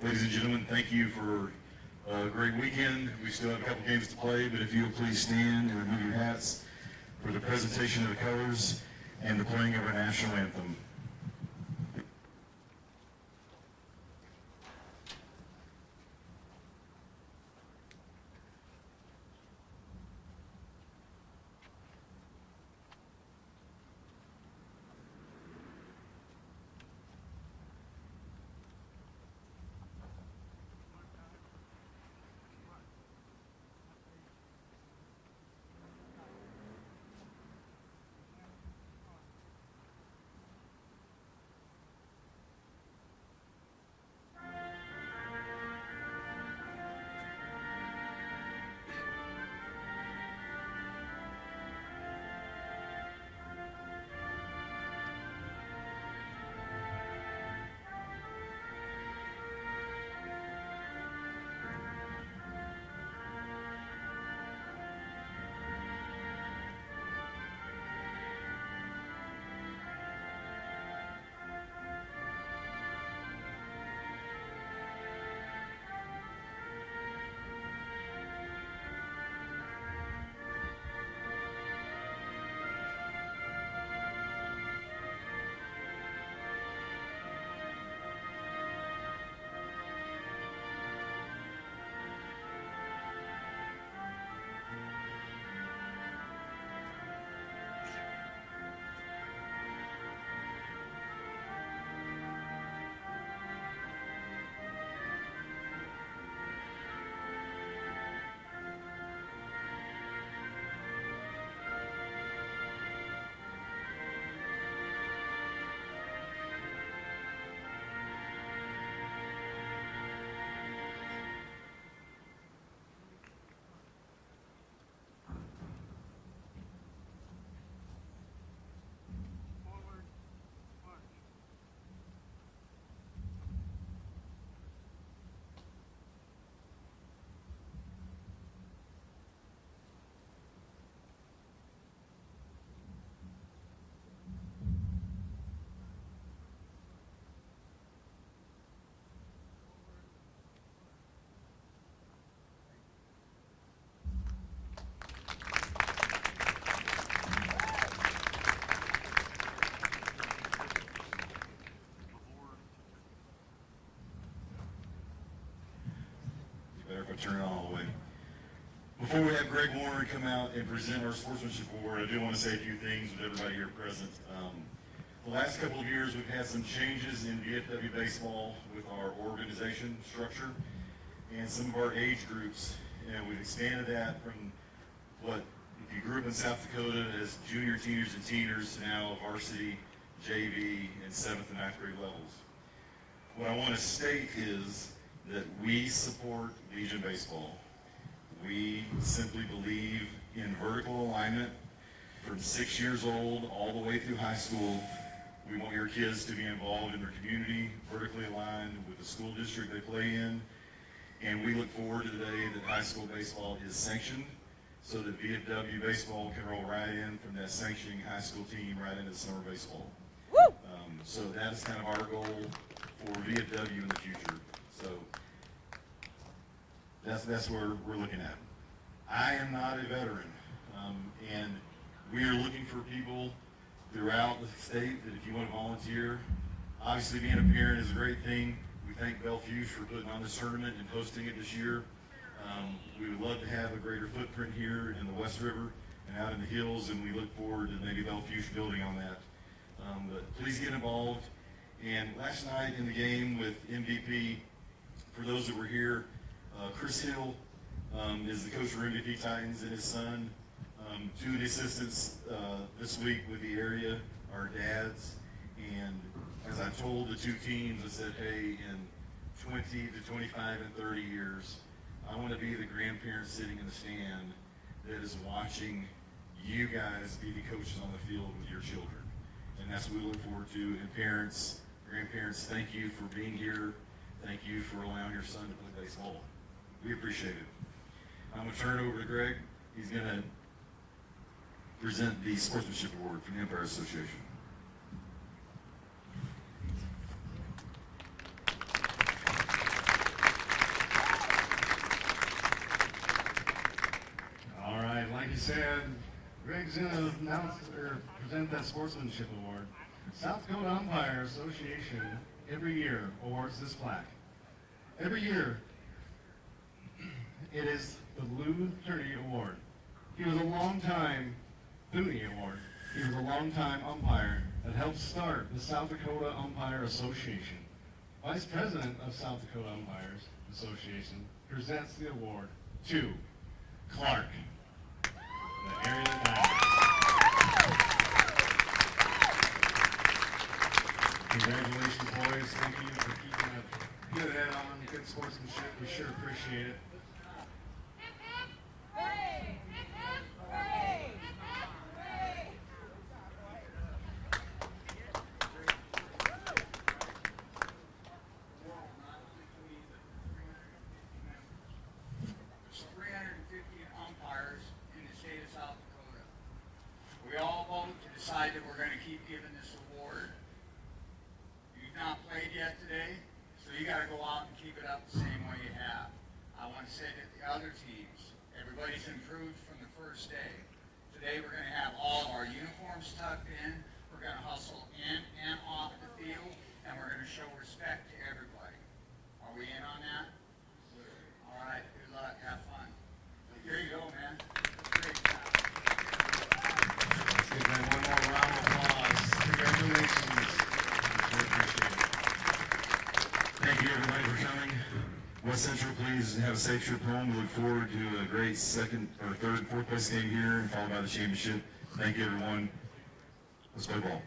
Ladies and gentlemen, thank you for a great weekend. We still have a couple games to play, but if you'll please stand and remove your hats for the presentation of the colors and the playing of our national anthem. Turn it on all the way. Before we have Greg Warner come out and present our sportsmanship award, I do want to say a few things with everybody here present. The last couple of years, we've had some changes in VFW baseball with our organization structure and some of our age groups, and we've expanded that from what, if you grew up in South Dakota, as junior, seniors, and teeners, to now varsity, JV, and 7th and 9th grade levels. What I want to state is that we support Legion Baseball. We simply believe in vertical alignment from 6 years old all the way through high school. We want your kids to be involved in their community, vertically aligned with the school district they play in. And we look forward to the day that high school baseball is sanctioned so that VFW baseball can roll right in from that sanctioning high school team right into summer baseball. So that is kind of our goal for VFW in the future. So that's where we're looking at. I am not a veteran, and we are looking for people throughout the state that if you want to volunteer, obviously being a parent is a great thing. We thank Belfuge for putting on this tournament and hosting it this year. We would love to have a greater footprint here in the West River and out in the hills, and we look forward to maybe Belfuge building on that. But please get involved. And last night in the game with MVP, for those that were here, Chris Hill is the coach for MVP Titans, and his son. Two of the assistants this week with the area are dads. And as I told the two teams, I said, hey, in 20 to 25 and 30 years, I want to be the grandparent sitting in the stand that is watching you guys be the coaches on the field with your children. And that's what we look forward to. And parents, grandparents, thank you for being here. Thank you for allowing your son to play baseball. We appreciate it. I'm going to turn it over to Greg. He's going to present the Sportsmanship Award from the Empire Association. present that sportsmanship award. South Dakota Umpire Association every year awards this plaque. Every year, it is the Lou Turdy Award. He was a long-time Thuney Award. He was a long-time umpire that helped start the South Dakota Umpire Association. Vice President of South Dakota Umpires Association presents the award to Clark, the area Diamondbacks. Congratulations, boys. Thank you for keeping a good head on, good sportsmanship. We sure appreciate it. We all vote to decide that we're going to keep giving this award. You've not played yet today, so you got to go out and keep it up the same way you have. I want to say that the other teams, everybody's improved from the first day. Today we're going to have all of our uniforms tucked in. We're going to hustle in and off the field, and we're going to show respect to everybody. Are we in on that? All right, good luck, have fun. Here you go, man. Great job. Give them one more round of applause. Congratulations. Thank you, everybody, for coming. West Central, please have a safe trip home. We look forward to a great second or third and fourth place game here, followed by the championship. Thank you, everyone. Let's play ball.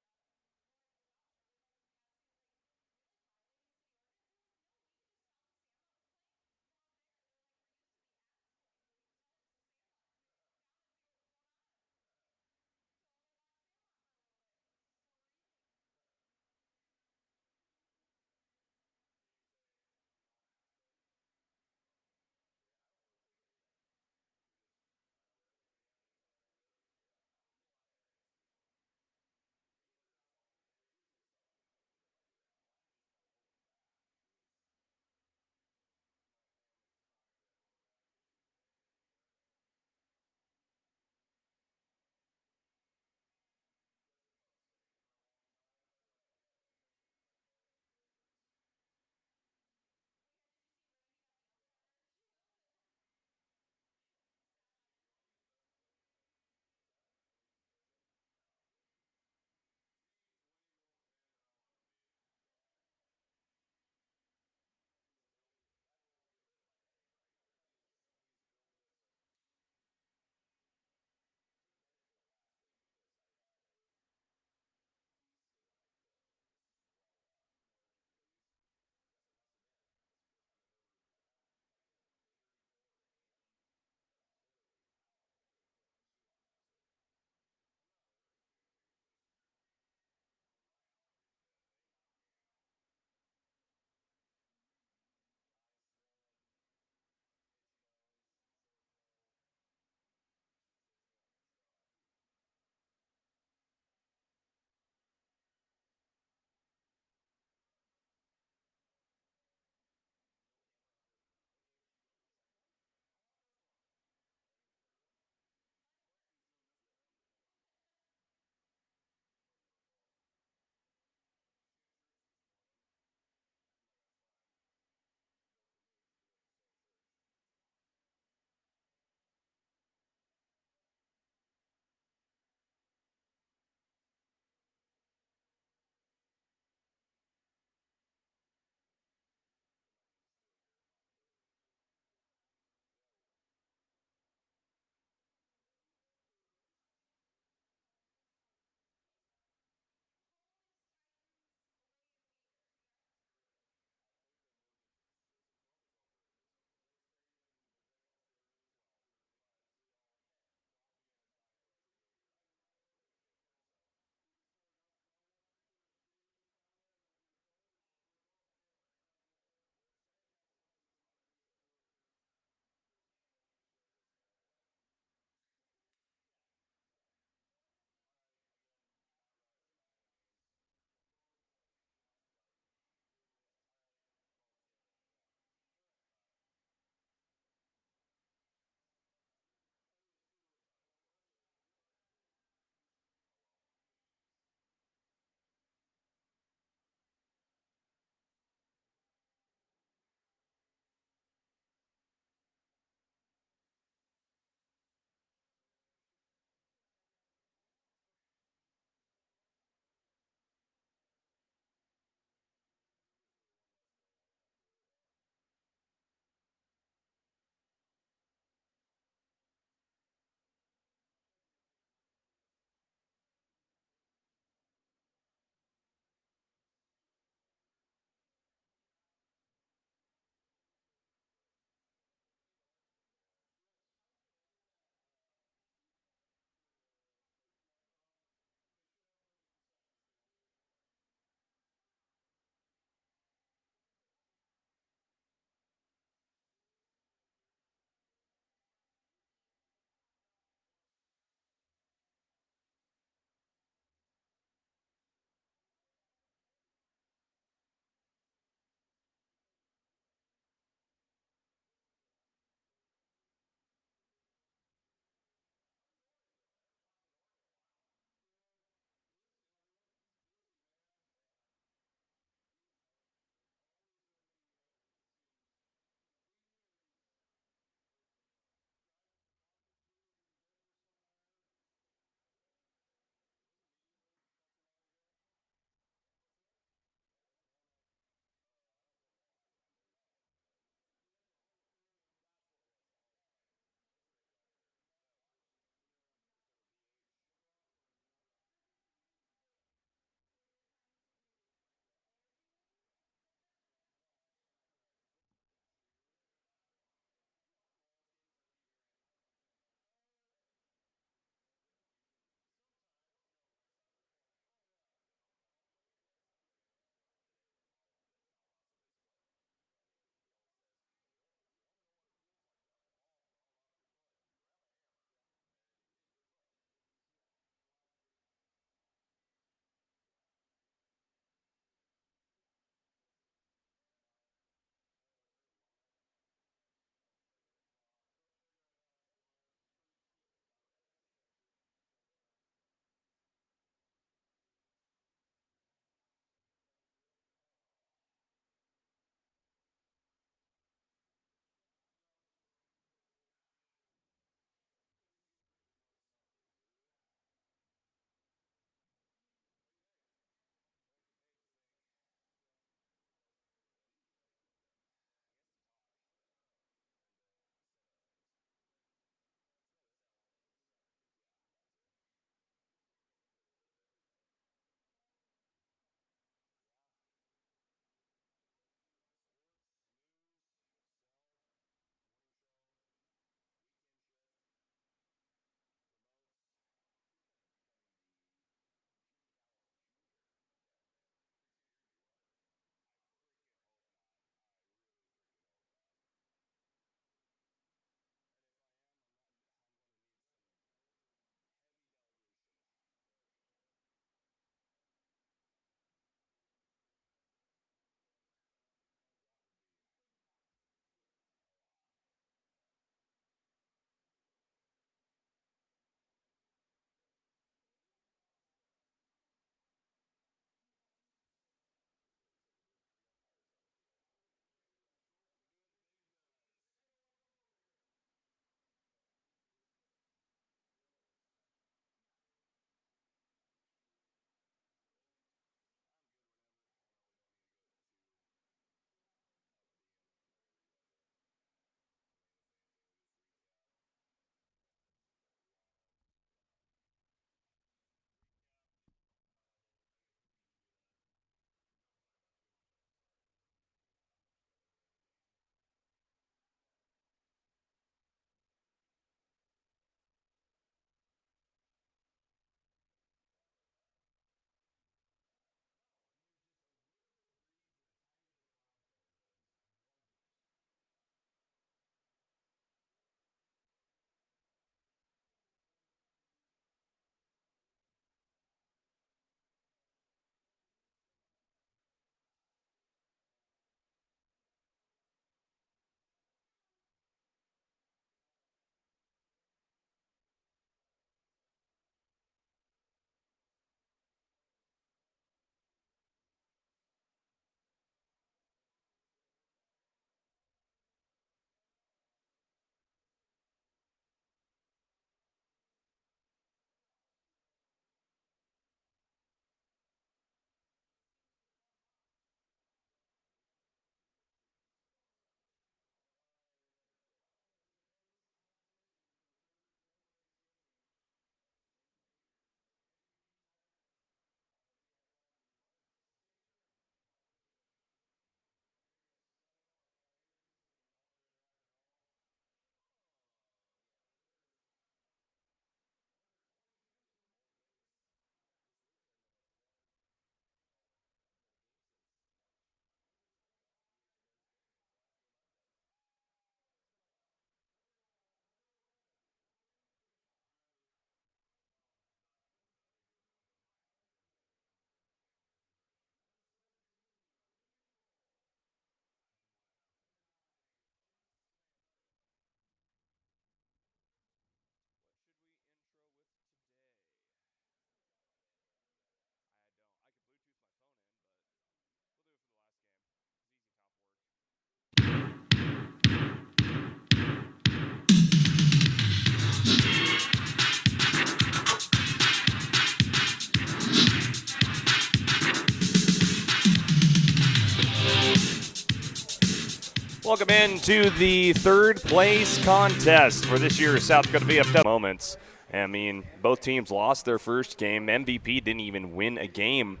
Welcome into the third place contest for this year's South Dakota VFW moments. I mean, both teams lost their first game. MVP didn't even win a game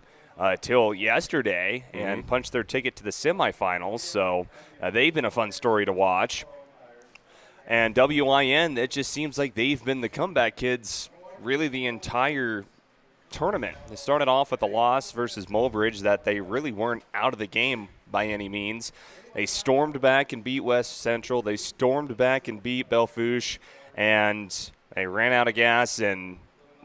till yesterday and punched their ticket to the semifinals. So they've been a fun story to watch. And WIN, it just seems like they've been the comeback kids really the entire tournament. They started off with a loss versus Mulbridge that they really weren't out of the game by any means. They stormed back and beat West Central. They stormed back and beat Belfouche, and they ran out of gas and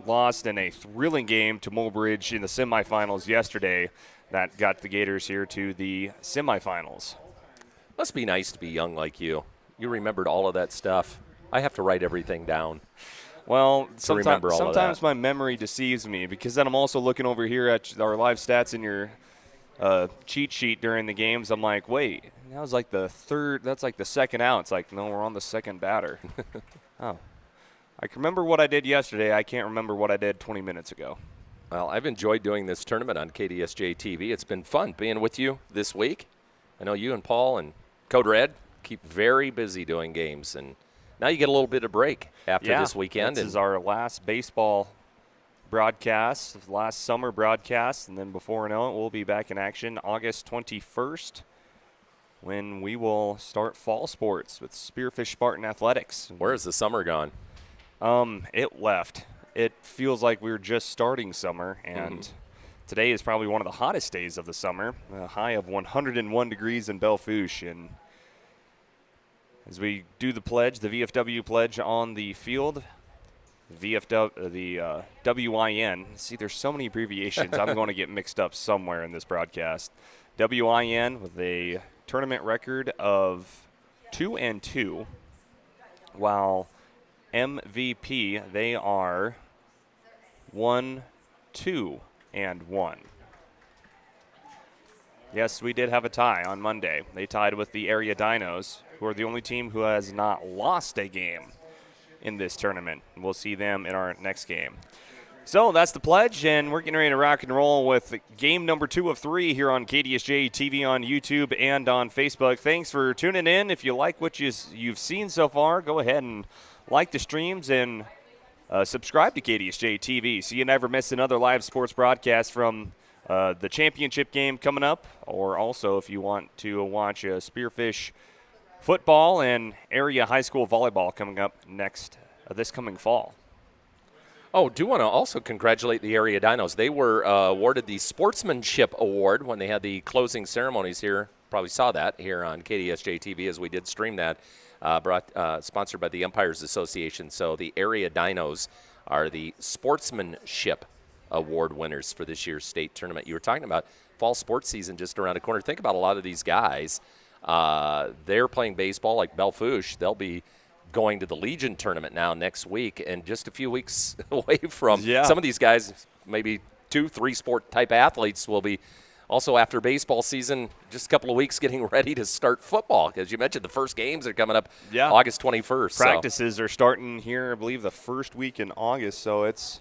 lost in a thrilling game to Mulbridge in the semifinals yesterday. That got the Gators here to the semifinals. Must be nice to be young like you. You remembered all of that stuff. I have to write everything down. Well, remember all of sometimes that. my memory deceives me because then I'm also looking over here at our live stats in your cheat sheet during the games. I'm like, wait, that was like the third, that's like the second out. It's like, no, we're on the second batter. Oh. I can remember what I did yesterday. I can't remember what I did 20 minutes ago. Well, I've enjoyed doing this tournament on KDSJ-TV. It's been fun being with you this week. I know you and Paul and Code Red keep very busy doing games, and now you get a little bit of break after this weekend. This is our last baseball broadcast, last summer broadcast, and then before we know it, we'll be back in action August 21st when we will start fall sports with Spearfish Spartan Athletics. Where has the summer gone? It left. It feels like we're just starting summer, and today is probably one of the hottest days of the summer, a high of 101 degrees in Belfouche. And as we do the pledge, the VFW pledge on the field, WIN. See, there's so many abbreviations. I'm going to get mixed up somewhere in this broadcast. WIN with a tournament record of 2-2, while MVP, they are 1-2-1. Yes, we did have a tie on Monday. They tied with the Area Dinos, who are the only team who has not lost a game in this tournament. We'll see them in our next game. So that's the pledge, and we're getting ready to rock and roll with game number 2 of 3 here on KDSJ-TV on YouTube and on Facebook. Thanks for tuning in. If you like what you've seen so far, go ahead and like the streams and subscribe to KDSJ-TV so you never miss another live sports broadcast from the championship game coming up, or also if you want to watch Spearfish football and area high school volleyball coming up next this coming fall. Oh, do want to also congratulate the Area Dinos. They were awarded the Sportsmanship Award when they had the closing ceremonies here. Probably saw that here on KDSJ-TV as we did stream that. Sponsored by the Umpires Association. So the Area Dinos are the Sportsmanship Award winners for this year's state tournament. You were talking about fall sports season just around the corner. Think about a lot of these guys. They're playing baseball like Belfouche. They'll be going to the Legion tournament now next week, and just a few weeks away from some of these guys, maybe 2-3 sport type athletes will be also after baseball season, just a couple of weeks getting ready to start football. As you mentioned, the first games are coming up August 21st. Practices are starting here, I believe, the first week in August, so it's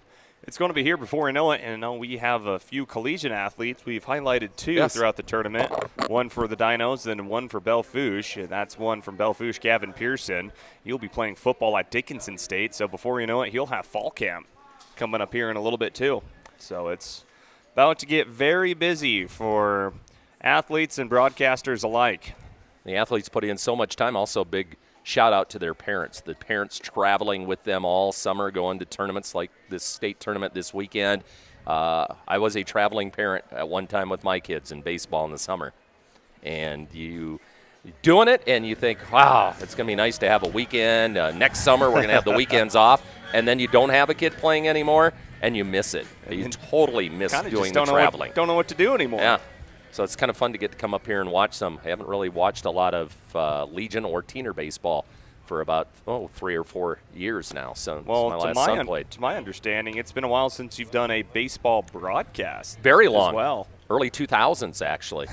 going to be here before we know it. And I know we have a few collegiate athletes. We've highlighted 2 throughout the tournament, one for the Dinos and one for Belfouche. And that's one from Belfouche, Gavin Pearson. He'll be playing football at Dickinson State, so before you know it, he'll have fall camp coming up here in a little bit too. So it's about to get very busy for athletes and broadcasters alike. The athletes put in so much time. Also, big shout out to their parents. The parents traveling with them all summer, going to tournaments like this state tournament this weekend. I was a traveling parent at one time with my kids in baseball in the summer. And you're doing it, and you think, wow, it's going to be nice to have a weekend. Next summer, we're going to have the weekends off. And then you don't have a kid playing anymore, and you miss it. You totally miss doing the traveling. Don't know what to do anymore. Yeah. So it's kind of fun to get to come up here and watch some. I haven't really watched a lot of Legion or Teener baseball for about 3 or 4 years now. So my last son played. To my understanding, it's been a while since you've done a baseball broadcast. Very long. As well. Early 2000s, actually.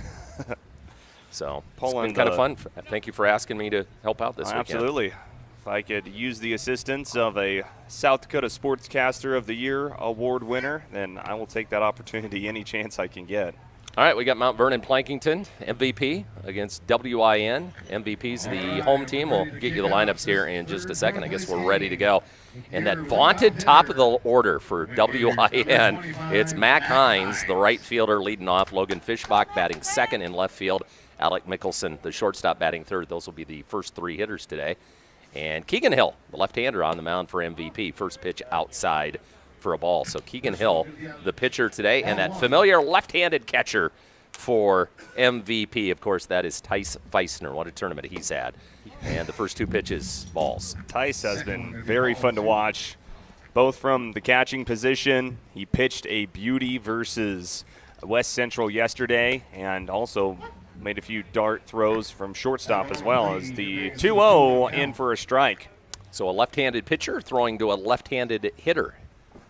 So it's been kind of fun. Thank you for asking me to help out this weekend. Absolutely. If I could use the assistance of a South Dakota Sportscaster of the Year award winner, then I will take that opportunity any chance I can get. All right, we got Mount Vernon Plankington, MVP, against WIN. MVP's the home team. We'll get you the lineups here in just a second. I guess we're ready to go. And that vaunted top of the order for WIN, it's Mac Hines, the right fielder, leading off. Logan Fischbach batting second in left field. Alec Mickelson, the shortstop, batting third. Those will be the first three hitters today. And Keegan Hill, the left-hander, on the mound for MVP. First pitch outside for a ball. So Keegan Hill, the pitcher today, and that familiar left-handed catcher for MVP. Of course, that is Tice Feisner. What a tournament he's had. And the first two pitches, balls. Tice has been very fun to watch, both from the catching position. He pitched a beauty versus West Central yesterday, and also made a few dart throws from shortstop as well as the 2-0 in for a strike. So a left-handed pitcher throwing to a left-handed hitter.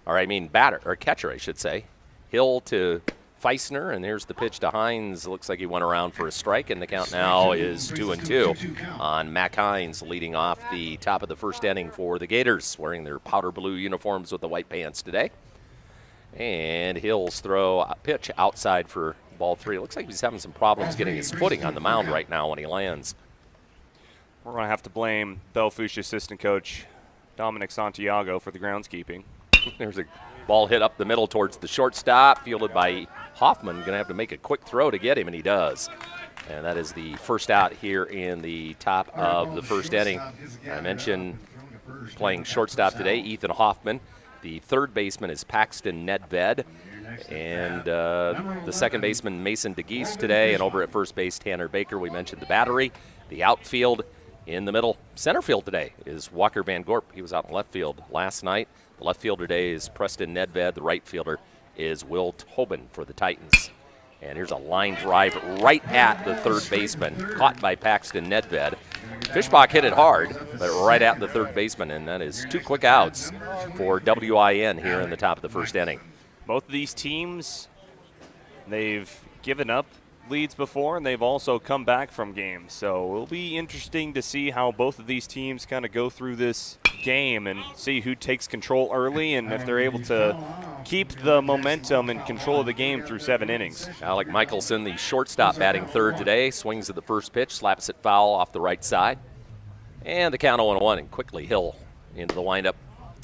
Or I mean batter, or catcher, I should say. Hill to Feisner, and here's the pitch to Hines. Looks like he went around for a strike, and the count now is 2-2 on Mac Hines, leading off the top of the first inning for the Gators, wearing their powder blue uniforms with the white pants today. And Hill's pitch outside for ball three. Looks like he's having some problems getting his footing on the mound right now when he lands. We're going to have to blame Belfouche assistant coach Dominic Santiago for the groundskeeping. There's a ball hit up the middle towards the shortstop, fielded by Hoffman. Going to have to make a quick throw to get him, and he does. And that is the first out here in the top of the first inning. I mentioned playing shortstop today, Ethan Hoffman. The third baseman is Paxton Nedved. And the second baseman, Mason DeGeese, today. And over at first base, Tanner Baker. We mentioned the battery. The outfield in the middle. Center field today is Walker Van Gorp. He was out in left field last night. The left fielder today is Preston Nedved. The right fielder is Will Tobin for the Titans. And here's a line drive right at the third baseman, caught by Paxton Nedved. Fischbach hit it hard, but right at the third baseman, and that is two quick outs for WIN here in the top of the first inning. Both of these teams, they've given up leads before, and they've also come back from games. So it'll be interesting to see how both of these teams kind of go through this game and see who takes control early and if they're able to keep the momentum and control of the game through 7 innings. Alec Michelson, the shortstop, batting third today, swings at the first pitch, slaps it foul off the right side. And the count 0-1, and quickly Hill into the windup,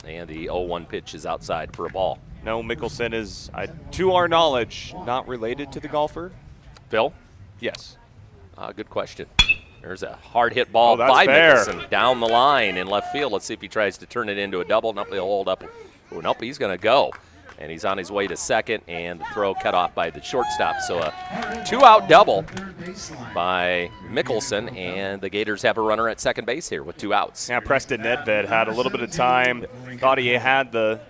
and the 0-1 pitch is outside for a ball. No, Mickelson is, to our knowledge, not related to the golfer. Phil? Yes. Good question. There's a hard hit ball by Mickelson down the line in left field. Let's see if he tries to turn it into a double. Nope, he'll hold up. Oh, nope, he's going to go. And he's on his way to second, and the throw cut off by the shortstop. So a 2-out double by Mickelson, and the Gators have a runner at second base here with 2 outs. Yeah, Preston Nedved had a little bit of time. Thought he had the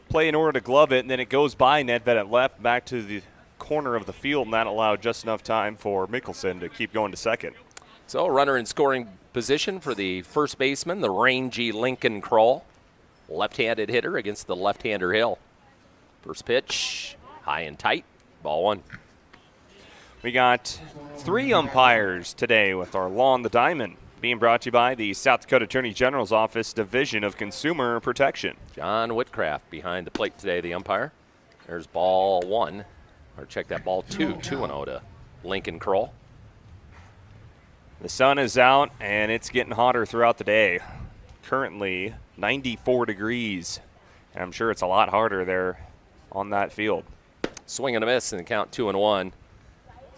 play in order to glove it, and then it goes by Nedved at left back to the corner of the field, and that allowed just enough time for Mickelson to keep going to second. So a runner in scoring position for the first baseman, the rangy Lincoln Kroll. Left-handed hitter against the left-hander Hill. First pitch, high and tight, ball 1. We got 3 umpires today with our Law on the Diamond, being brought to you by the South Dakota Attorney General's Office Division of Consumer Protection. John Whitcraft behind the plate today, the umpire. There's ball 1. Or check that, ball 2, 2-0 to Lincoln Kroll. The sun is out, and it's getting hotter throughout the day. Currently 94 degrees, and I'm sure it's a lot harder there on that field. Swing and a miss, and the count 2-1.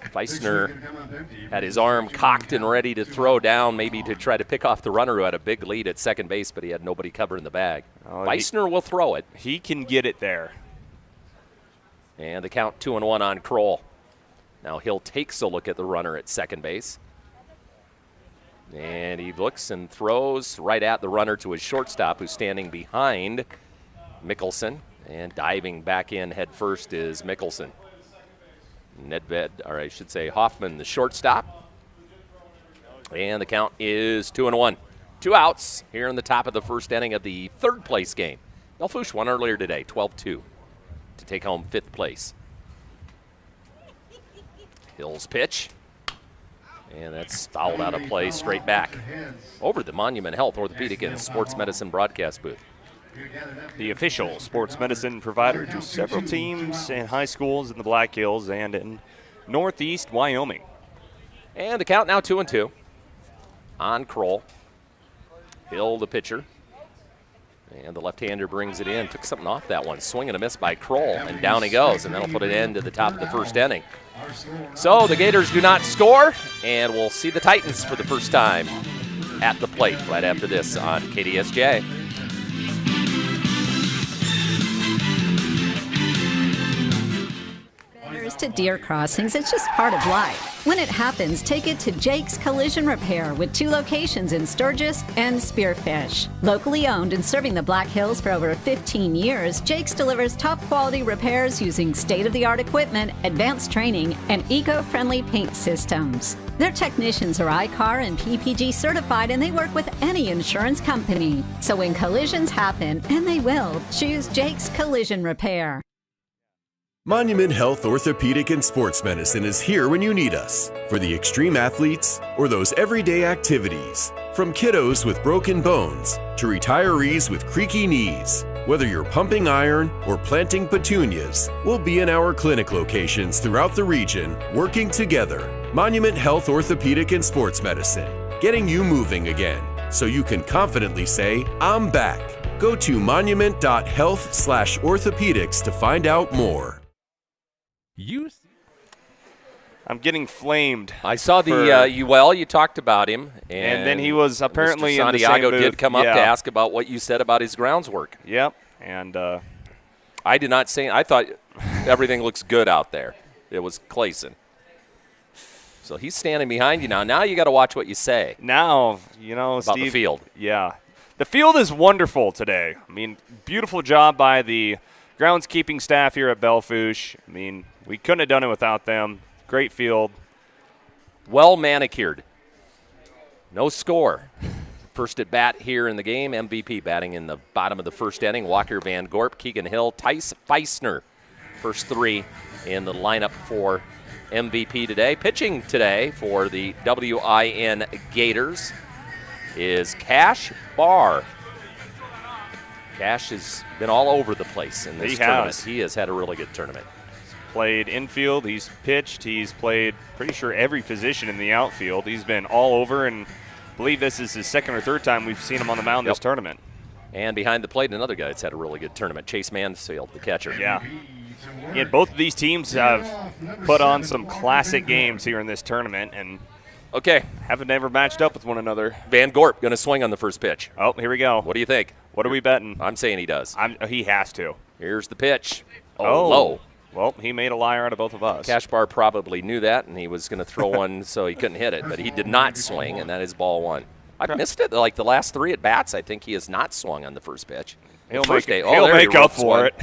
Feisner had his arm cocked and ready to throw down, maybe to try to pick off the runner who had a big lead at second base, but he had nobody covering the bag. Feisner will throw it. He can get it there. And the count 2-1 on Kroll. Now Hill takes a look at the runner at second base. And he looks and throws right at the runner to his shortstop, who's standing behind Mickelson. And diving back in head first is Mickelson. Nedved, or I should say Hoffman, the shortstop. And the count is 2-1. 2 outs here in the top of the first inning of the third place game. Belfouche won earlier today, 12-2, to take home 5th place. Hill's pitch. And that's fouled out of play straight back over the Monument Health Orthopedic and Sports Medicine broadcast booth. the official sports medicine provider to several teams and high schools in the Black Hills and in Northeast Wyoming. And the count now 2-2 on Kroll. Hill, the pitcher. And the left-hander brings it in. Took something off that one. Swing and a miss by Kroll, and down he goes. And that'll put an end to the top of the first inning. So the Gators do not score, and we'll see the Titans for the first time at the plate right after this on KDSJ. To deer crossings, it's just part of life. When it happens, take it to Jake's Collision Repair with 2 locations in Sturgis and Spearfish. Locally owned and serving the Black Hills for over 15 years, Jake's delivers top quality repairs using state-of-the-art equipment, advanced training, and eco-friendly paint systems. Their technicians are ICAR and PPG certified, and they work with any insurance company. So when collisions happen, and they will, choose Jake's Collision Repair. Monument Health Orthopedic and Sports Medicine is here when you need us for the extreme athletes or those everyday activities. From kiddos with broken bones to retirees with creaky knees. Whether you're pumping iron or planting petunias, we'll be in our clinic locations throughout the region working together. Monument Health Orthopedic and Sports Medicine, getting you moving again so you can confidently say, I'm back. Go to monument.health/orthopedics to find out more. I'm getting flamed. I saw you talked about him. And then he was apparently Mr. in the Santiago same booth. did come up to ask about what you said about his grounds work. Yep. And I did not say, I thought everything looks good out there. It was Clayson. So he's standing behind you now. Now you got to watch what you say. Now, about Steve, the field. Yeah. The field is wonderful today. I mean, beautiful job by the groundskeeping staff here at Belfouche. I mean, we couldn't have done it without them. Great field. Well manicured. No score. First at bat here in the game. MVP batting in the bottom of the first inning. Walker Van Gorp, Keegan Hill, Tice Feisner. First 3 in the lineup for MVP today. Pitching today for the WIN Gators is Cash Barr. Cash has been all over the place in this tournament. He has had a really good tournament. Played infield, he's pitched, he's played pretty sure every position in the outfield. He's been all over, and I believe this is his 2nd or 3rd time we've seen him on the mound this tournament. And behind the plate, another guy that's had a really good tournament, Chase Mansfield, the catcher. Yeah. Yeah, both of these teams have put on some classic games here in this tournament, and haven't ever matched up with one another. Van Gorp going to swing on the first pitch. Oh, here we go. What do you think? What are we betting? I'm saying he does. He has to. Here's the pitch. Low. Well, he made a liar out of both of us. Cash Barr probably knew that, and he was going to throw one so he couldn't hit it, but he did not swing, and that is ball 1. I missed it. Like the last 3 at bats, I think he has not swung on the first pitch. He'll make up for it.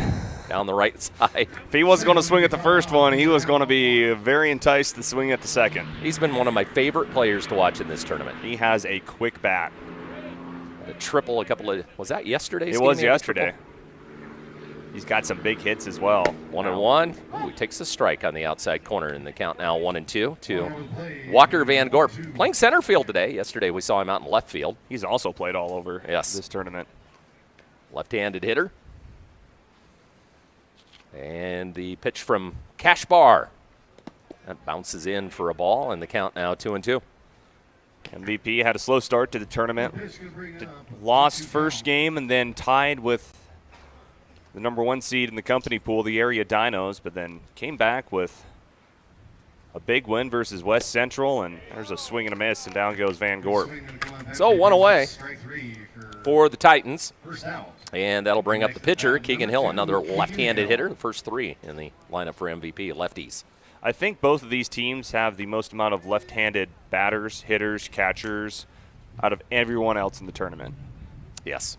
Down the right side. If he wasn't going to swing at the first one, he was going to be very enticed to swing at the second. He's been one of my favorite players to watch in this tournament. He has a quick bat. A triple, was that yesterday's game? It was yesterday. He's got some big hits as well. 1-1. Ooh, he takes a strike on the outside corner in the count now 1-2 to Walker Van Gorp. Playing center field today. Yesterday we saw him out in left field. He's also played all over this tournament. Left-handed hitter. And the pitch from Cash Barr. That bounces in for a ball, and the count now 2-2. MVP had a slow start to the tournament. Lost first game and then tied with the number 1 seed in the company pool, the area Dinos, but then came back with a big win versus West Central, and there's a swing and a miss, and down goes Van Gorp. So 1 away for the Titans, and that'll bring up the pitcher, Keegan Hill, another left-handed hitter, the first 3 in the lineup for MVP, lefties. I think both of these teams have the most amount of left-handed batters, hitters, catchers out of everyone else in the tournament. Yes.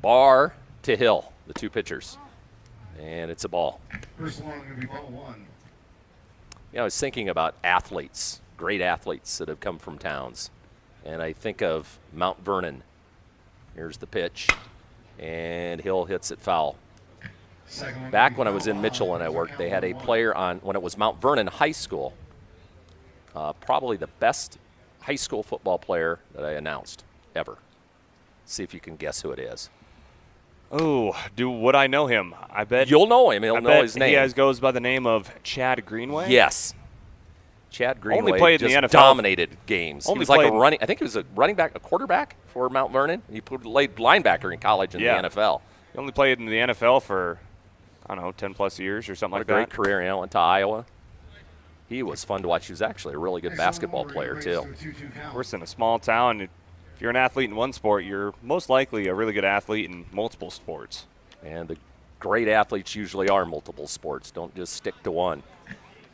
Barr to Hill, the 2 pitchers. And it's a ball. First one going to be ball 1. I was thinking about athletes, great athletes that have come from towns. And I think of Mount Vernon. Here's the pitch. And Hill hits it foul. Back when I was in Mitchell and I worked, they had a player on, when it was Mount Vernon High School, probably the best high school football player that I announced ever. See if you can guess who it is. Oh, would I know him? I bet You'll know him. He'll know his name. He goes by the name of Chad Greenway. Yes. Chad Greenway only played just in the NFL. Dominated games. Only he was like played, a running. I think he was a running back, a quarterback for Mount Vernon. He played linebacker in college in the NFL. He only played in the NFL for, I don't know, 10-plus years or something like that. What a great career. You know, went to Iowa. He was fun to watch. He was actually a really good basketball player, too. Of course, in a small town, if you're an athlete in one sport, you're most likely a really good athlete in multiple sports. And the great athletes usually are multiple sports. Don't just stick to one.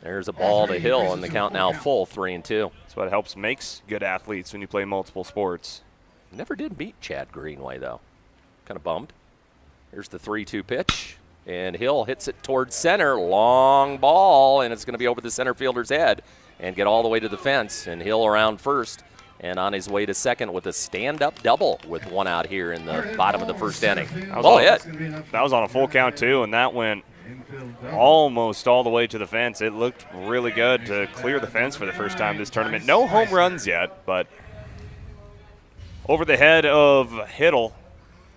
There's a ball to Hill, and the count now full, 3-2. That's what helps makes good athletes when you play multiple sports. Never did beat Chad Greenway, though. Kind of bummed. Here's the 3-2 pitch. And Hill hits it towards center. Long ball, and it's going to be over the center fielder's head and get all the way to the fence. And Hill around first and on his way to second with a stand-up double with one out here in the bottom of the first inning. Ball hit. That was on a full count, too, and that went almost all the way to the fence. It looked really good to clear the fence for the first time this tournament. No home runs yet, but over the head of Hiddle.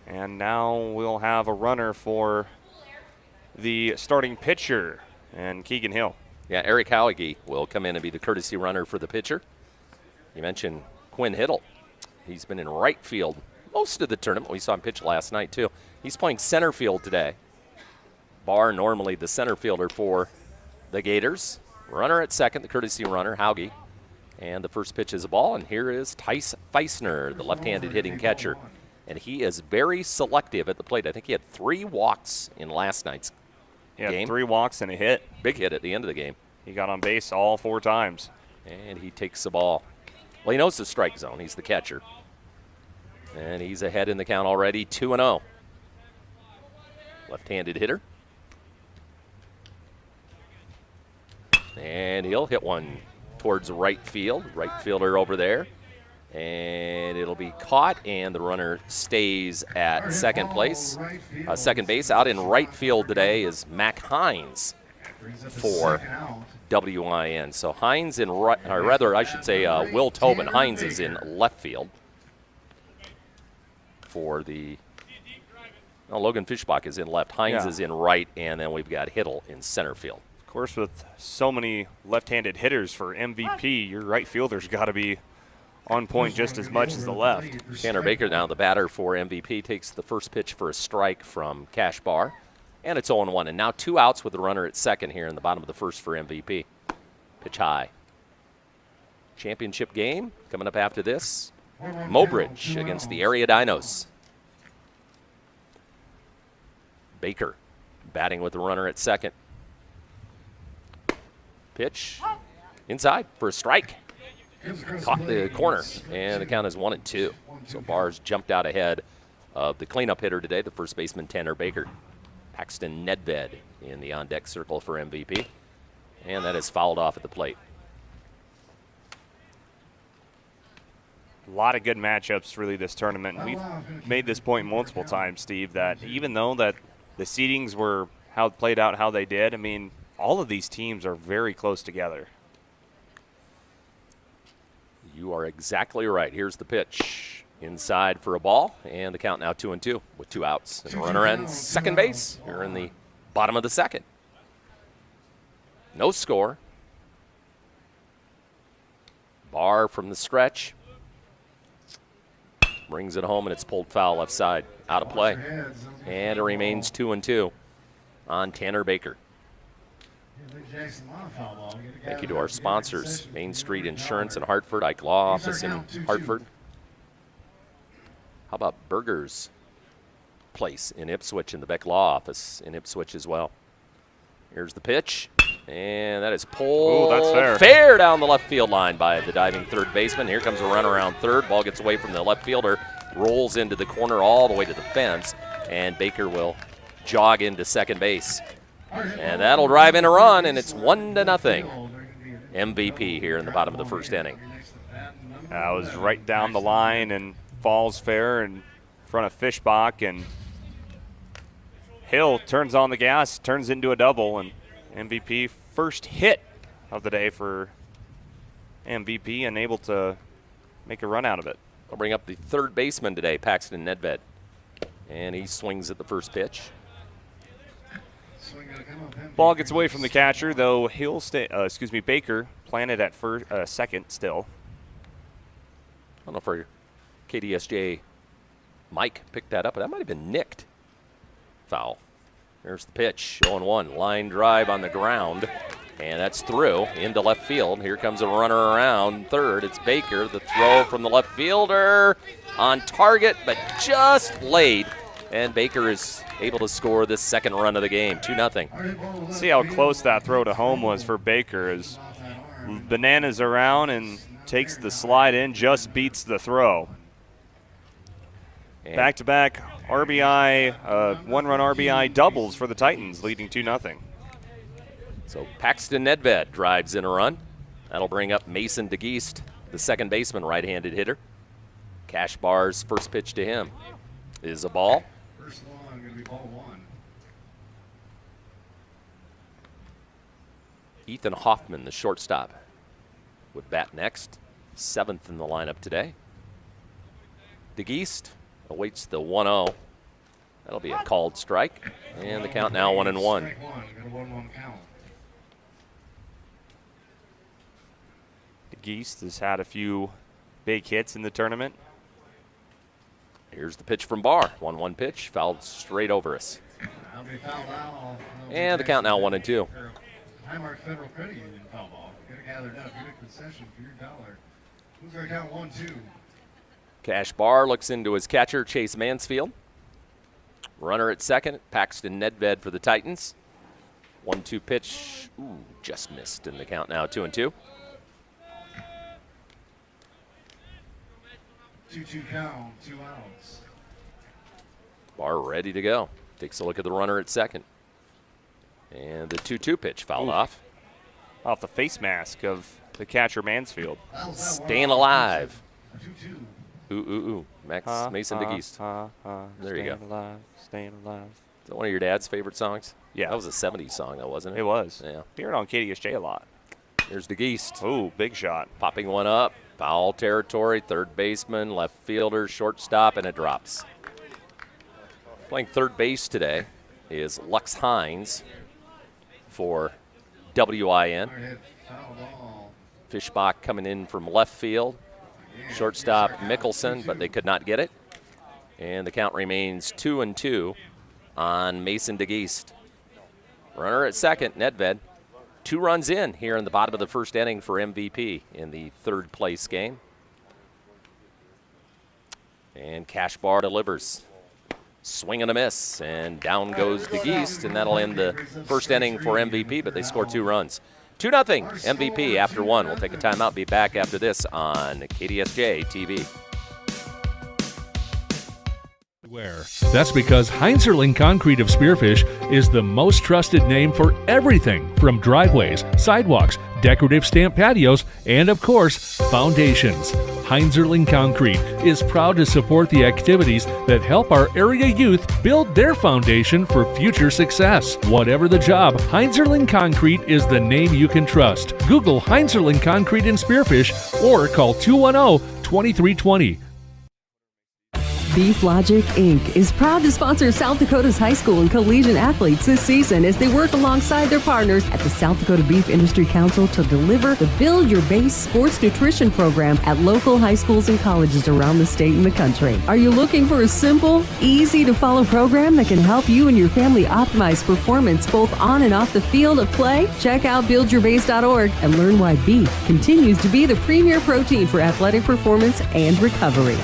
And now we'll have a runner for the starting pitcher and Keegan Hill. Yeah, Eric Howgie will come in and be the courtesy runner for the pitcher. You mentioned Quinn Hiddle. He's been in right field most of the tournament. We saw him pitch last night, too. He's playing center field today. Barr, normally the center fielder for the Gators. Runner at second, the courtesy runner, Hauge. And the first pitch is a ball, and here is Tice Feisner, the left-handed hitting catcher. And he is very selective at the plate. I think he had 3 walks in last night's game. 3 walks and a hit. Big hit at the end of the game. He got on base all 4 times. And he takes the ball. Well, he knows the strike zone. He's the catcher. And he's ahead in the count already, 2-0. Left-handed hitter. And he'll hit one towards right field. Right fielder over there. And it'll be caught, and the runner stays at second base. Second base out in right field today is Mac Hines for WIN. So Hines in right, or rather I should say Will Tobin. Hines is in left field for the, Logan Fischbach is in left. Hines is in right, and then we've got Hiddle in center field. Of course, with so many left-handed hitters for MVP, your right fielder's got to be on point just as much as the left. Tanner Baker now the batter for MVP, takes the first pitch for a strike from Cash Barr. And it's 0-1. And now 2 outs with the runner at second here in the bottom of the first for MVP. Pitch high. Championship game coming up after this. Mobridge against the Area Dinos. Baker batting with the runner at second. Pitch inside for a strike. Caught the corner, and the count is 1-2. So Barr's jumped out ahead of the cleanup hitter today, the first baseman Tanner Baker. Paxton Nedved in the on-deck circle for MVP, and that is fouled off at the plate. A lot of good matchups really this tournament. And we've made this point multiple times, Steve, that even though that the seedings were played out how they did, I mean, all of these teams are very close together. You are exactly right. Here's the pitch. Inside for a ball, and the count now 2-2 with 2 outs. And the runner ends second base. You're in the bottom of the second. No score. Barr from the stretch. Brings it home, and it's pulled foul left side. Out of play. And it remains 2-2 on Tanner Baker. Thank you to our sponsors, Main Street Insurance in Hartford, Ike Law Office in Hartford. How about Burgers Place in Ipswich and the Beck Law Office in Ipswich as well. Here's the pitch, and that is pulled fair down the left field line by the diving third baseman. Here comes a run around third. Ball gets away from the left fielder, rolls into the corner all the way to the fence, and Baker will jog into second base. And that'll drive in a run, and it's 1-0. MVP here in the bottom of the first inning. That was right down the line and falls fair in front of Fischbach, and Hill turns on the gas, turns into a double, and MVP first hit of the day for MVP and able to make a run out of it. I'll bring up the third baseman today, Paxton Nedved. And he swings at the first pitch. Ball gets away from the catcher, though Baker planted at second still. I don't know if our KDSJ Mike picked that up, but that might have been nicked. Foul. There's the pitch, 0-1, line drive on the ground, and that's through into left field. Here comes a runner around third. It's Baker, the throw from the left fielder on target, but just late, and Baker is able to score this second run of the game, 2-0. See how close that throw to home was for Baker as bananas around and takes the slide in, just beats the throw. Back-to-back RBI, one-run RBI doubles for the Titans, leading 2-0. So Paxton Nedved drives in a run. That'll bring up Mason DeGeest, the second baseman, right-handed hitter. Cash Bar's first pitch to him is a ball. First one, going to be ball 1. Ethan Hoffman, the shortstop, would bat next. 7th in the lineup today. DeGeest awaits the 1-0. That'll be a called strike. And the count now 1-1. Strike one. Got a 1-1 count. Geest has had a few big hits in the tournament. Here's the pitch from Barr. 1-1 pitch, fouled straight over us. And the count now 1-2. Highmark Federal Credit Union foul ball. Get it gathered up. Get a concession for your dollar. Who's our count 1-2? Cash Barr looks into his catcher, Chase Mansfield. Runner at second, Paxton Nedved for the Titans. 1-2 pitch. Ooh, just missed in the count now 2-2. 2-2 count, 2 outs. Barr ready to go. Takes a look at the runner at second. And the 2-2 pitch fouled off. Off the face mask of the catcher Mansfield. Staying alive. 2-2. Ooh. Mason DeGeest. There you go. Staying alive. Is that one of your dad's favorite songs? Yeah. That was a 70s song, though, wasn't it? It was. Yeah. Hear it on KDSJ a lot. Here's DeGeest. Ooh, big shot. Popping one up. Foul territory. Third baseman, left fielder, shortstop, and it drops. Playing third base today is Lux Hines for WIN. Fishbach coming in from left field. Shortstop Mickelson, but they could not get it. And the count remains 2-2 on Mason DeGeest. Runner at second, Nedved. 2 runs in here in the bottom of the first inning for MVP in the third place game. And Cash Barr delivers. Swing and a miss, and down goes DeGeest, and that'll end the first inning for MVP, but they score 2 runs. 2-0 MVP after 1. We'll take a timeout, be back after this on KDSJ-TV. That's because Heinzerling Concrete of Spearfish is the most trusted name for everything from driveways, sidewalks, decorative stamp patios, and of course, foundations. Heinzerling Concrete is proud to support the activities that help our area youth build their foundation for future success. Whatever the job, Heinzerling Concrete is the name you can trust. Google Heinzerling Concrete in Spearfish or call 210-2320. Beef Logic, Inc. is proud to sponsor South Dakota's high school and collegiate athletes this season as they work alongside their partners at the South Dakota Beef Industry Council to deliver the Build Your Base Sports Nutrition Program at local high schools and colleges around the state and the country. Are you looking for a simple, easy-to-follow program that can help you and your family optimize performance both on and off the field of play? Check out buildyourbase.org and learn why beef continues to be the premier protein for athletic performance and recovery.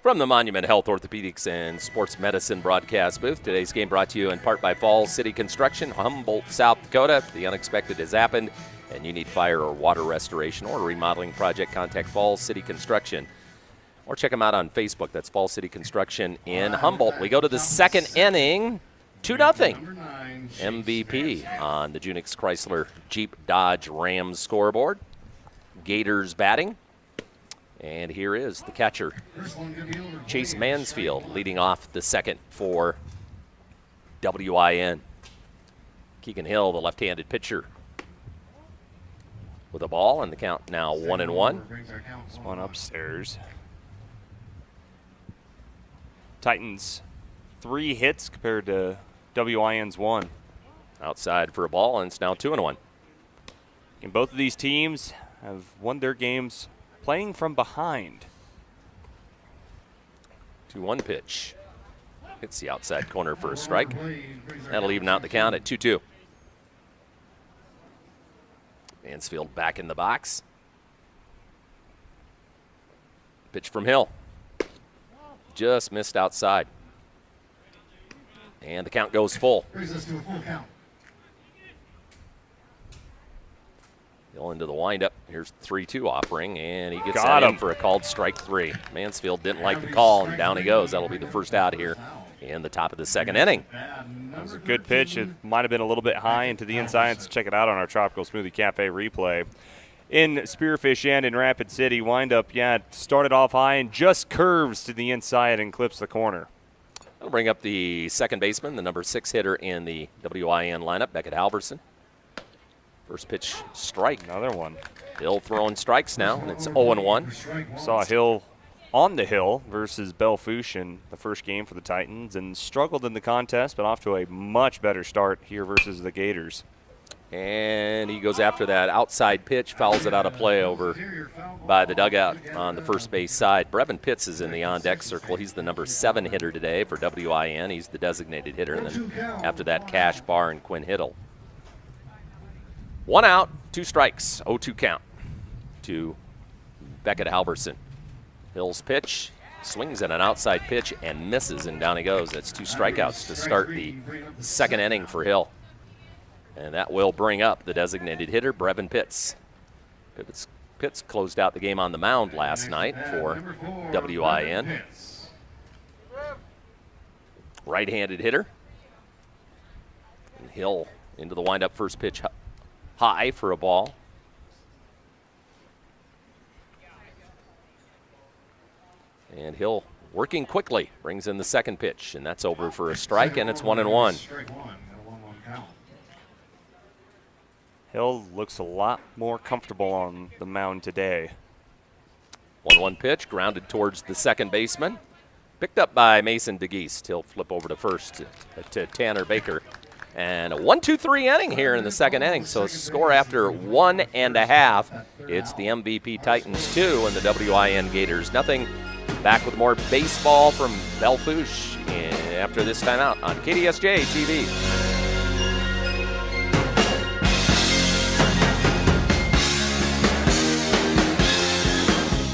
From the Monument Health Orthopedics and Sports Medicine broadcast booth, today's game brought to you in part by Falls City Construction, Humboldt, South Dakota. The unexpected has happened, and you need fire or water restoration or a remodeling project, contact Falls City Construction. Or check them out on Facebook. That's Falls City Construction in Humboldt. We go to the second inning, 2-0. MVP on the Junix Chrysler Jeep Dodge Ram scoreboard. Gators batting. And here is the catcher, Chase Mansfield, leading off the second for WIN. Keegan Hill, the left-handed pitcher. with a ball, and the count now 1-1. This one upstairs. Titans 3 hits compared to WIN's 1. Outside for a ball, and it's now 2-1. And both of these teams have won their games playing from behind. 2-1 pitch. Hits the outside corner for a strike. That'll even out the count at 2-2. Mansfield back in the box. Pitch from Hill. Just missed outside. And the count goes full. Brings us to a full count. Hill into the windup. Here's the 3-2 offering, and he gets Got that him in for a called strike 3. Mansfield didn't like the call, and down he goes. That'll be the first out here in the top of the second inning. That was a good pitch. It might have been a little bit high into the inside. Let's check it out on our Tropical Smoothie Cafe replay. In Spearfish and in Rapid City, windup, started off high and just curves to the inside and clips the corner. That'll bring up the second baseman, the number 6 hitter in the WIN lineup, Beckett Halverson. First pitch, strike. Another one. Hill throwing strikes now, and it's 0-1. Saw Hill on the hill versus Belfouche in the first game for the Titans and struggled in the contest, but off to a much better start here versus the Gators. And he goes after that outside pitch, fouls it out of play over by the dugout on the first base side. Brevin Pitts is in the on-deck circle. He's the number 7 hitter today for WIN. He's the designated hitter. And then after that, Cash Barr and Quinn Hiddle. 1 out, 2 strikes, 0-2 count to Beckett Halverson. Hill's pitch, swings at an outside pitch and misses, and down he goes. That's 2 strikeouts to start the second inning for Hill. And that will bring up the designated hitter, Brevin Pitts. Pitts closed out the game on the mound last night for WIN. Right-handed hitter. And Hill into the windup, first pitch high for a ball. And Hill working quickly, brings in the second pitch, and that's over for a strike, and it's 1-1. Hill looks a lot more comfortable on the mound today. 1-1 pitch, grounded towards the second baseman. Picked up by Mason DeGeest. He'll flip over to first to Tanner Baker. And a 1-2-3 inning here in the second inning. So score after 1.5. It's the MVP Titans 2 and the WIN Gators nothing. Back with more baseball from Belfouche after this timeout on KDSJ-TV.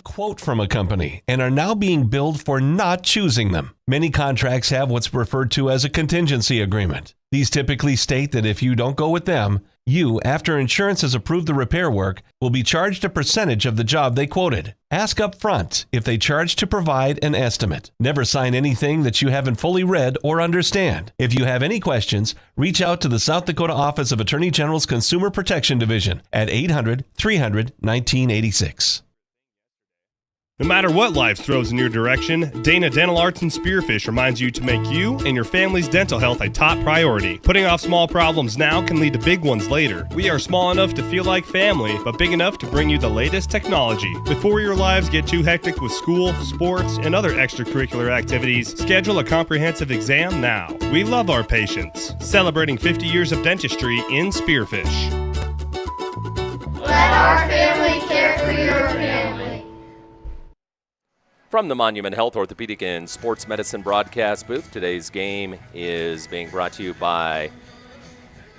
Quote from a company and are now being billed for not choosing them. Many contracts have what's referred to as a contingency agreement. These typically state that if you don't go with them, you, after insurance has approved the repair work, will be charged a percentage of the job they quoted. Ask up front if they charge to provide an estimate. Never sign anything that you haven't fully read or understand. If you have any questions, reach out to the South Dakota Office of Attorney General's Consumer Protection Division at 800-300-1986. No matter what life throws in your direction, Dana Dental Arts and Spearfish reminds you to make you and your family's dental health a top priority. Putting off small problems now can lead to big ones later. We are small enough to feel like family, but big enough to bring you the latest technology. Before your lives get too hectic with school, sports, and other extracurricular activities, schedule a comprehensive exam now. We love our patients. Celebrating 50 years of dentistry in Spearfish. Let our family care for your family. From the Monument Health Orthopedic and Sports Medicine broadcast booth, today's game is being brought to you by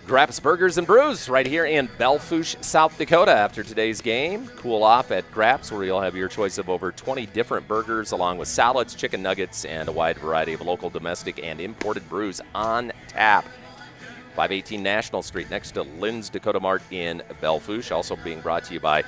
Graps Burgers and Brews right here in Belfouche, South Dakota. After today's game, cool off at Graps, where you'll have your choice of over 20 different burgers along with salads, chicken nuggets, and a wide variety of local, domestic, and imported brews on tap. 518 National Street next to Lynn's Dakota Mart in Belfouche. Also being brought to you by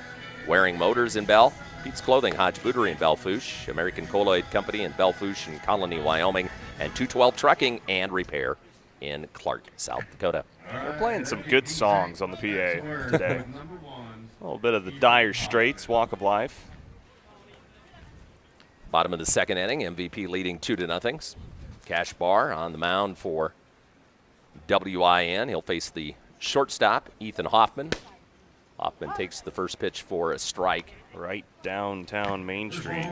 Waring Motors in Bell, Pete's Clothing, Hodge Bootery in Belfouche, American Colloid Company in Belfouche and Colony, Wyoming, and 212 Trucking and Repair in Clark, South Dakota. They're playing some good songs on the PA today. A little bit of the Dire Straits, Walk of Life. Bottom of the second inning, MVP leading 2-0. Cash Barr on the mound for WIN. He'll face the shortstop, Ethan Hoffman. Hoffman takes the first pitch for a strike. Right downtown Main Street.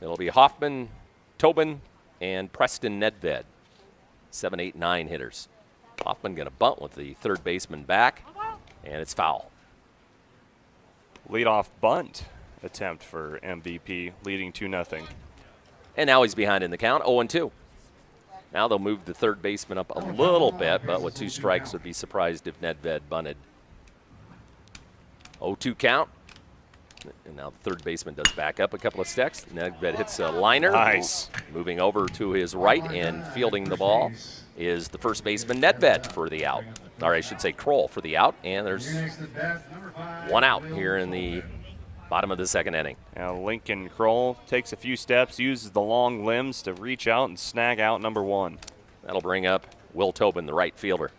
It'll be Hoffman, Tobin, and Preston Nedved. 7, 8, 9 hitters. Hoffman going to bunt with the third baseman back, and it's foul. Leadoff bunt attempt for MVP, leading 2-0. And now he's behind in the count, 0-2. Now they'll move the third baseman up a little bit, but with 2 strikes, would be surprised if Nedved bunted. 0-2 count. And now the third baseman does back up a couple of steps. Nedved hits a liner. Nice. Moving over to his right and fielding the ball is the first baseman, Nedved, for the out. Or I should say Kroll for the out. And there's 1 out here in the bottom of the second inning. Now Lincoln Kroll takes a few steps, uses the long limbs to reach out and snag out number 1. That'll bring up Will Tobin, the right fielder.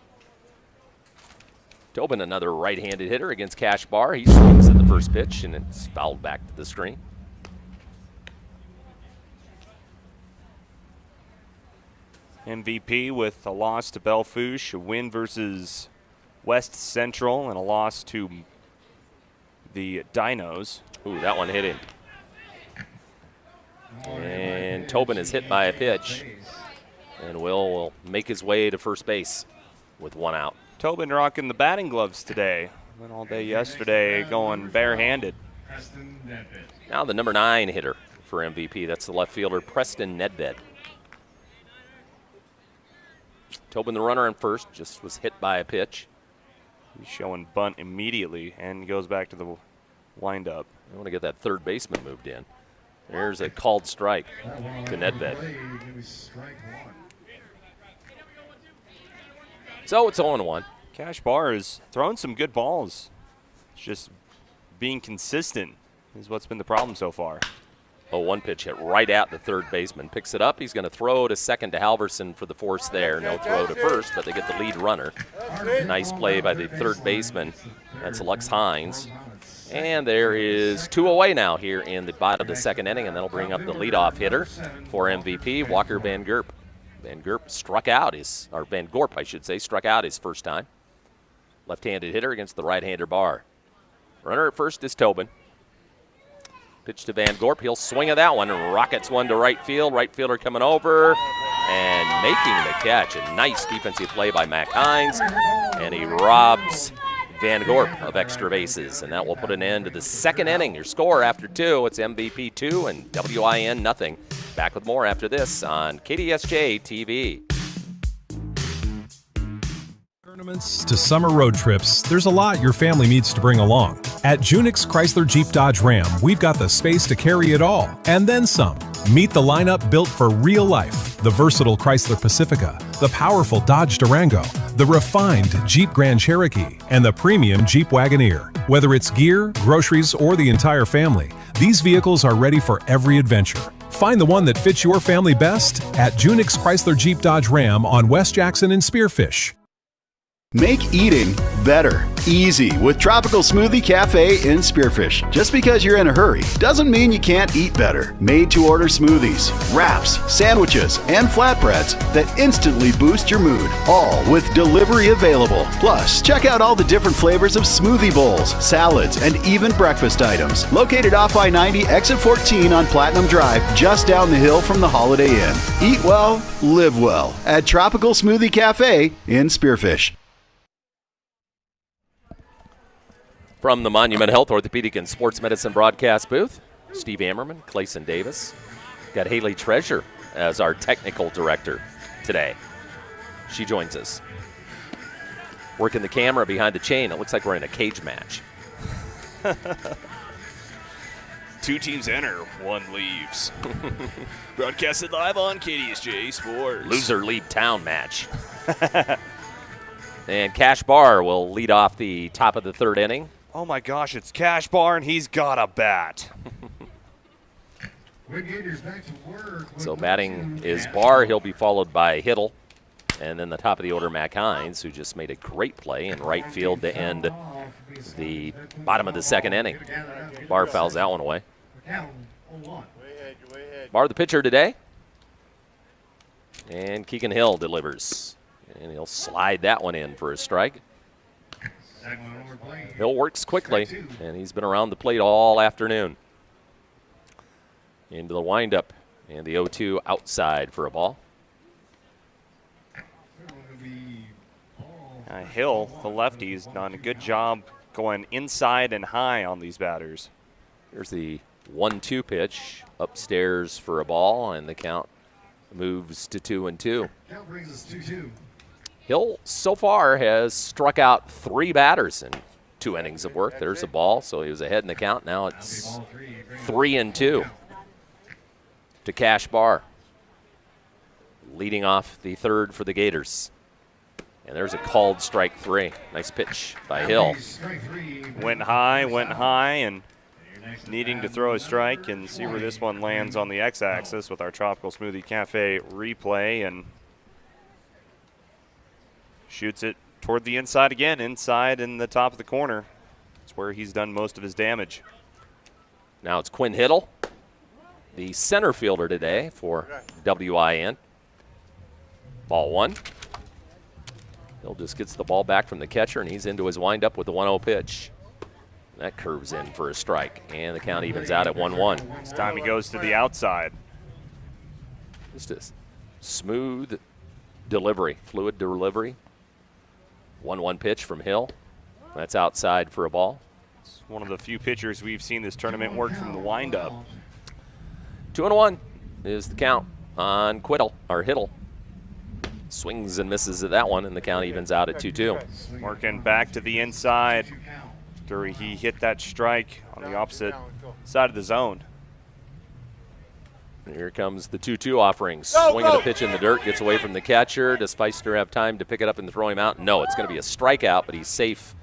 Tobin, another right-handed hitter against Cash Barr. He swings at the first pitch, and it's fouled back to the screen. MVP with a loss to Belfouche, a win versus West Central, and a loss to the Dinos. Ooh, that one hit him. And Tobin is hit by a pitch, and will make his way to first base with 1 out. Tobin rocking the batting gloves today. Went all day yesterday going barehanded. Now the number 9 hitter for MVP. That's the left fielder, Preston Nedved. Tobin, the runner on first, just was hit by a pitch. He's showing bunt immediately and goes back to the windup. I want to get that third baseman moved in. There's a called strike to Nedved. So it's 0-1. Cash Barr is throwing some good balls. It's just being consistent is what's been the problem so far. 0-1 pitch hit right at the third baseman. Picks it up. He's going to throw to second to Halverson for the force there. No throw to first, but they get the lead runner. Nice play by the third baseman. That's Lux Hines. And there is 2 away now here in the bottom of the second inning, and that'll bring up the leadoff hitter for MVP, Walker Van Gerp. Van Gorp, I should say, struck out his first time. Left-handed hitter against the right-hander Barr. Runner at first is Tobin. Pitch to Van Gorp. He'll swing at that one and rockets one to right field. Right fielder coming over and making the catch. A nice defensive play by Mac Hines. And he robs Van Gorp of extra bases. And that will put an end to the second inning. Your score after 2, it's MVP 2 and WIN nothing. Back with more after this on KDSJ-TV. Tournaments to summer road trips, there's a lot your family needs to bring along. At Junix Chrysler Jeep Dodge Ram, we've got the space to carry it all, and then some. Meet the lineup built for real life. The versatile Chrysler Pacifica, the powerful Dodge Durango, the refined Jeep Grand Cherokee, and the premium Jeep Wagoneer. Whether it's gear, groceries, or the entire family, these vehicles are ready for every adventure. Find the one that fits your family best at Junix Chrysler Jeep Dodge Ram on West Jackson and Spearfish. Make eating better, easy with Tropical Smoothie Cafe in Spearfish. Just because you're in a hurry doesn't mean you can't eat better. Made-to-order smoothies, wraps, sandwiches, and flatbreads that instantly boost your mood, all with delivery available. Plus, check out all the different flavors of smoothie bowls, salads, and even breakfast items. Located off I-90, exit 14 on Platinum Drive, just down the hill from the Holiday Inn. Eat well, live well at Tropical Smoothie Cafe in Spearfish. From the Monument Health Orthopedic and Sports Medicine broadcast booth, Steve Ammerman, Clayson Davis. Got Haley Treasure as our technical director today. She joins us. Working the camera behind the chain. It looks like we're in a cage match. 2 teams enter, 1 leaves. Broadcasted live on KDSJ Sports. Loser leave town match. And Cash Barr will lead off the top of the third inning. Oh my gosh, it's Cash Barr and he's got a bat. So batting is Barr. He'll be followed by Hiddle. And then the top of the order, Mac Hines, who just made a great play in right field to end the bottom of the second inning. Barr fouls that one away. Barr the pitcher today. And Keegan Hill delivers. And he'll slide that one in for a strike. Hill works quickly, and he's been around the plate all afternoon. Into the windup, and the 0-2 outside for a ball. Hill, the lefty, has done a good job going inside and high on these batters. Here's the 1-2 pitch upstairs for a ball, and the count moves to 2-2. Count brings us 2-2. Hill so far has struck out 3 batters in 2 innings of work. There's a ball, so he was ahead in the count. Now it's 3-2 to Cash Barr, leading off the third for the Gators. And there's a called strike 3. Nice pitch by Hill. Went high, and needing to throw a strike and see where this one lands on the x-axis with our Tropical Smoothie Cafe replay, and shoots it toward the inside again, inside in the top of the corner. It's where he's done most of his damage. Now it's Quinn Hiddle, the center fielder today for WIN. Ball 1. Hill just gets the ball back from the catcher, and he's into his windup with the 1-0 pitch. That curves in for a strike, and the count evens out at 1-1. This time he goes to the outside. Just a smooth delivery, fluid delivery. 1-1 pitch from Hill. That's outside for a ball. It's one of the few pitchers we've seen this tournament work from the windup. 2-1 is the count on Hiddle. Swings and misses at that one, and the count evens out at 2-2. Working back to the inside after he hit that strike on the opposite side of the zone. Here comes the 2-2 offering. Swinging a pitch in the dirt, gets away from the catcher. Does Feister have time to pick it up and throw him out? No, it's going to be a strikeout, but he's safe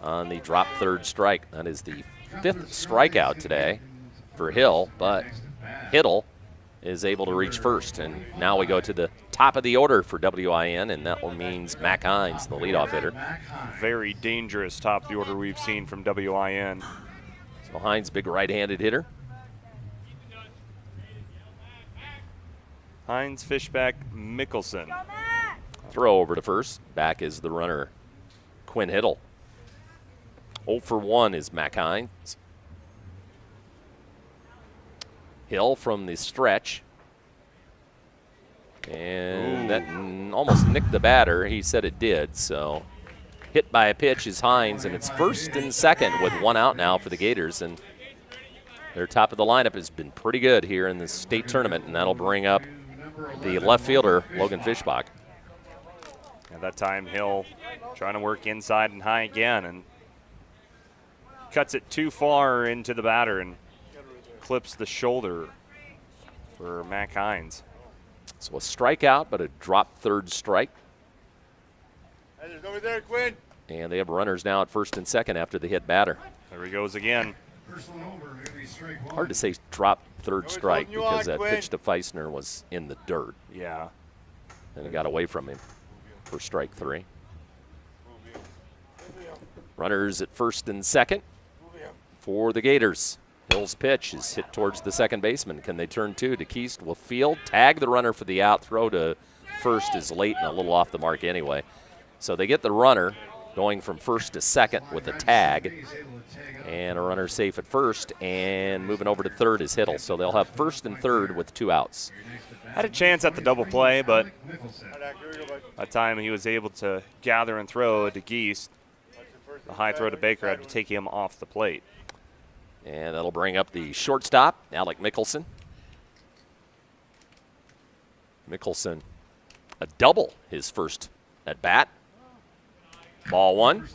on the drop third strike. That is the 5th strikeout today for Hill, but Hiddle is able to reach first. And now we go to the top of the order for WIN, and that one means Mac Hines, the leadoff hitter. Very dangerous top of the order we've seen from WIN. So Hines, big right-handed hitter. Hines, Fishback, Mickelson. Throw over to first. Back is the runner, Quinn Hiddle. 0 for 1 is Mac Hines. Hill from the stretch. And that almost nicked the batter. He said it did, so hit by a pitch is Hines, and it's first and second with 1 out now for the Gators, and their top of the lineup has been pretty good here in the state tournament, and that'll bring up the left fielder, Logan Fishbach. At that time, Hill trying to work inside and high again, and cuts it too far into the batter and clips the shoulder for Mac Hines. So a strikeout, but a drop third strike. Over there, Quinn. And they have runners now at first and second after the hit batter. There he goes again. Hard to say drop third strike because that pitch to Feisner was in the dirt. Yeah. And it got away from him for strike 3. Runners at first and second for the Gators. Hill's pitch is hit towards the second baseman. Can they turn 2? DeKeist will field, tag the runner for the out. Throw to first is late and a little off the mark anyway. So they get the runner going from first to second with a tag. And a runner safe at first, and moving over to third is Hiddle. So they'll have first and third with 2 outs. Had a chance at the double play, but that time he was able to gather and throw to Geese. The high throw to Baker had to take him off the plate. And that'll bring up the shortstop, Alec Mickelson. Mickelson, a double his first at bat. Ball 1.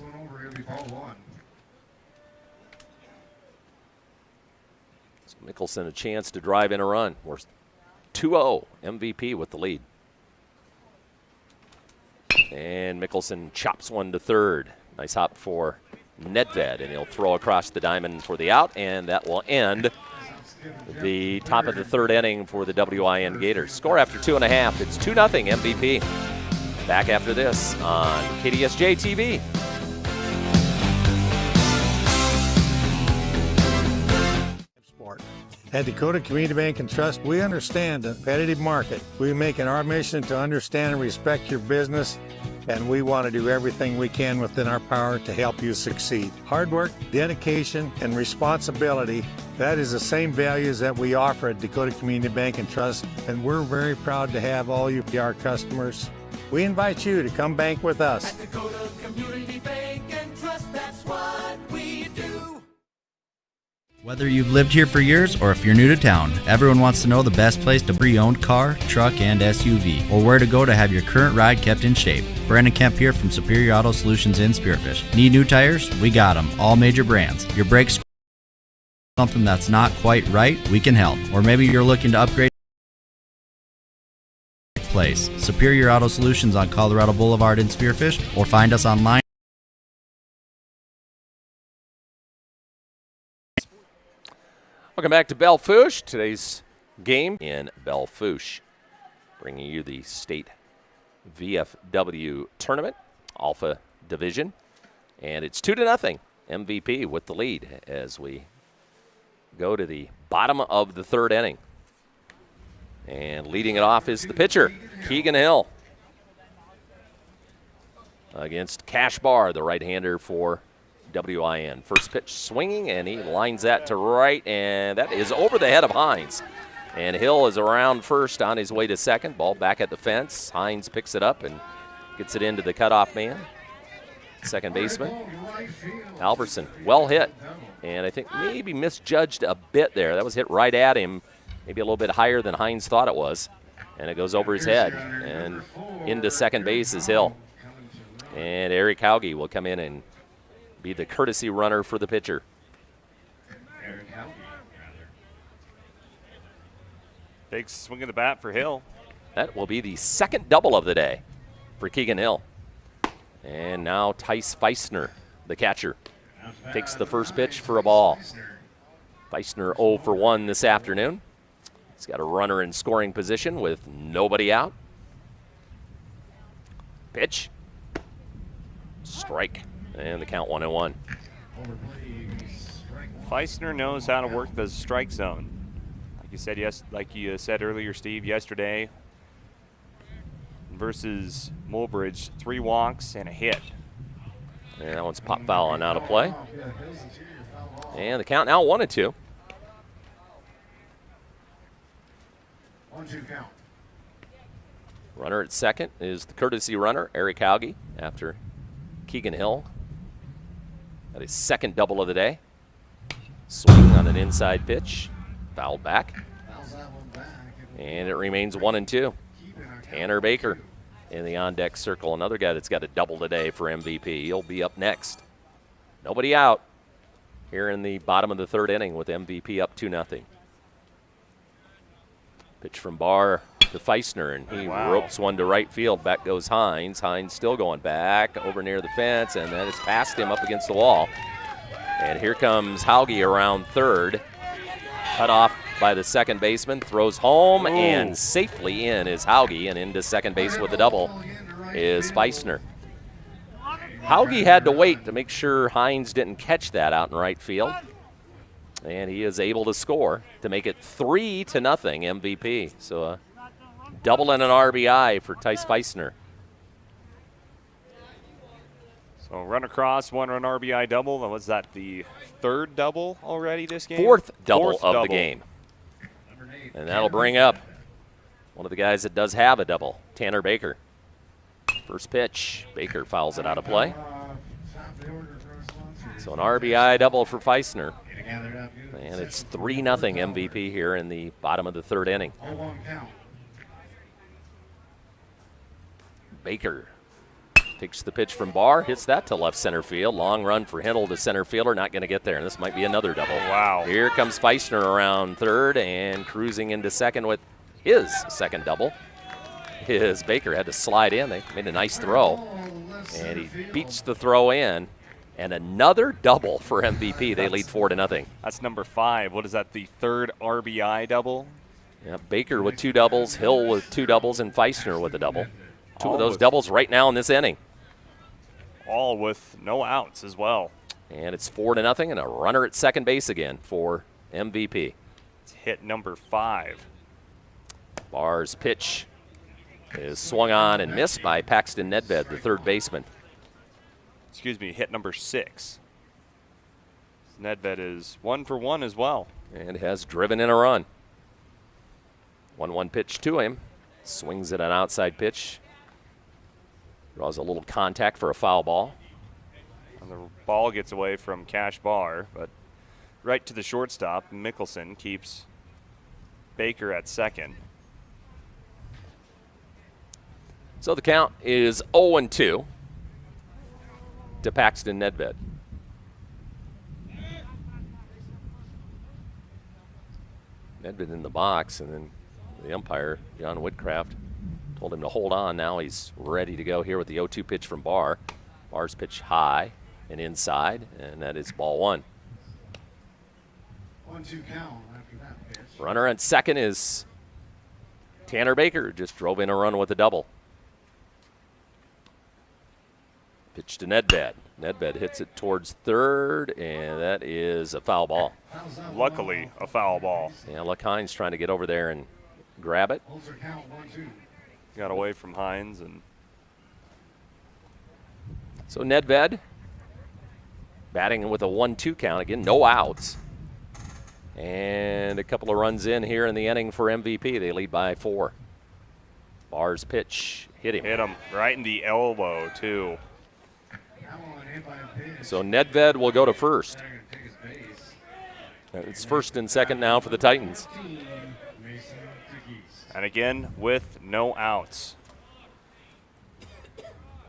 So Mickelson a chance to drive in a run. We're 2-0, MVP with the lead. And Mickelson chops one to third. Nice hop for Nedved, and he'll throw across the diamond for the out, and that will end the top of the third inning for the WIN Gators. Score after 2.5, it's 2-0 MVP. Back after this on KDSJ-TV. At Dakota Community Bank and Trust, we understand the competitive market. We make it our mission to understand and respect your business and we want to do everything we can within our power to help you succeed. Hard work, dedication, and responsibility, that is the same values that we offer at Dakota Community Bank and Trust, and we're very proud to have all you be our customers. We invite you to come bank with us. At Dakota Community Bank and Trust, that's what we do. Whether you've lived here for years or if you're new to town, everyone wants to know the best place to pre-owned car, truck, and SUV, or where to go to have your current ride kept in shape. Brandon Kemp here from Superior Auto Solutions in Spearfish. Need new tires? We got them, all major brands. Your brakes, something that's not quite right? We can help. Or maybe you're looking to upgrade place. Superior Auto Solutions on Colorado Boulevard in Spearfish, or find us online. Welcome back to Belle-Fourche. Today's game in Belle-Fourche, bringing you the state VFW tournament, Alpha Division, and it's 2-0. MVP with the lead as we go to the bottom of the third inning. And leading it off is the pitcher, Keegan Hill, against Cash Barr, the right-hander for WIN. First pitch swinging, and he lines that to right, and that is over the head of Hines. And Hill is around first on his way to second. Ball back at the fence. Hines picks it up and gets it into the cutoff man. Second baseman, Albertson, well hit. And I think maybe misjudged a bit there. That was hit right at him, maybe a little bit higher than Hines thought it was. And it goes over his head. And into second base is Hill. And Eric Hauge will come in and be the courtesy runner for the pitcher. Big swing of the bat for Hill. That will be the second double of the day for Keegan Hill. And now Tice Feisner, the catcher, takes the first pitch for a ball. Feisner 0 for 1 this afternoon. He's got a runner in scoring position with nobody out. Pitch. Strike. And the count 1-1. Feisner knows how to work the strike zone. Like you said earlier, Steve, yesterday versus Mulbridge, 3 walks and a hit. And that one's pop foul and out of play. And the count now 1-2. 1-2 count. Runner at second is the courtesy runner, Eric Hauge, after Keegan Hill. That is second double of the day. Swing on an inside pitch. Fouled back. And it remains 1-2. Tanner Baker in the on-deck circle. Another guy that's got a double today for MVP. He'll be up next. Nobody out here in the bottom of the third inning with MVP up 2-0. Pitch from Barr to Feisner, and he ropes one to right field. Back goes Hines. Hines still going back over near the fence, and then it's past him up against the wall. And here comes Hauge around third. Cut off by the second baseman, throws home, and safely in is Hauge, and into second base with the double is Feisner. Hauge had to wait to make sure Hines didn't catch that out in right field. And he is able to score to make it 3-0 MVP. So a double and an RBI for Tice Feisner. So run across, 1-run RBI double. And was that the third double already this game? Fourth double of the game. And that'll bring up one of the guys that does have a double, Tanner Baker. First pitch, Baker fouls it out of play. So an RBI double for Feisner. And it's 3-0 MVP here in the bottom of the third inning. Baker takes the pitch from Barr, hits that to left center field. Long run for Hindle, the center fielder, not going to get there. And this might be another double. Wow. Here comes Feisner around third and cruising into second with his second double. His Baker had to slide in. They made a nice throw. And he beats the throw in. And another double for MVP. They lead 4-0. That's number 5. What is that, the third RBI double? Yeah, Baker with 2 doubles, Hill with 2 doubles, and Feisner with a double. Two of those doubles right now in this inning. All with no outs as well. And it's 4-0 and a runner at second base again for MVP. It's hit number 5. Barr's pitch is swung on and missed by Paxton Nedved, the third baseman. Excuse me, hit number 6. Nedved is 1 for 1 as well. And has driven in a run. 1-1 pitch to him. Swings at an outside pitch. Draws a little contact for a foul ball. And the ball gets away from Cash Barr, but right to the shortstop. Mickelson keeps Baker at second. So the count is 0-2 to Paxton Nedved. Nedved in the box, and then the umpire, John Woodcraft, told him to hold on. Now he's ready to go here with the 0-2 pitch from Barr. Barr's pitch high and inside, and that is ball 1. 1-2 count after that pitch. Runner on second is Tanner Baker. Just drove in a run with a double. Pitch to Nedved. Nedved hits it towards third, and that is a foul ball. Luckily, a foul ball. Yeah, Luck Hines trying to get over there and grab it. Got away from Hines. And so Nedved batting with a 1-2 count. Again, no outs. And a couple of runs in here in the inning for MVP. They lead by 4. Barr's pitch hit him. Hit him right in the elbow, too. So Nedved will go to first. It's first and second now for the Titans. And again, with no outs.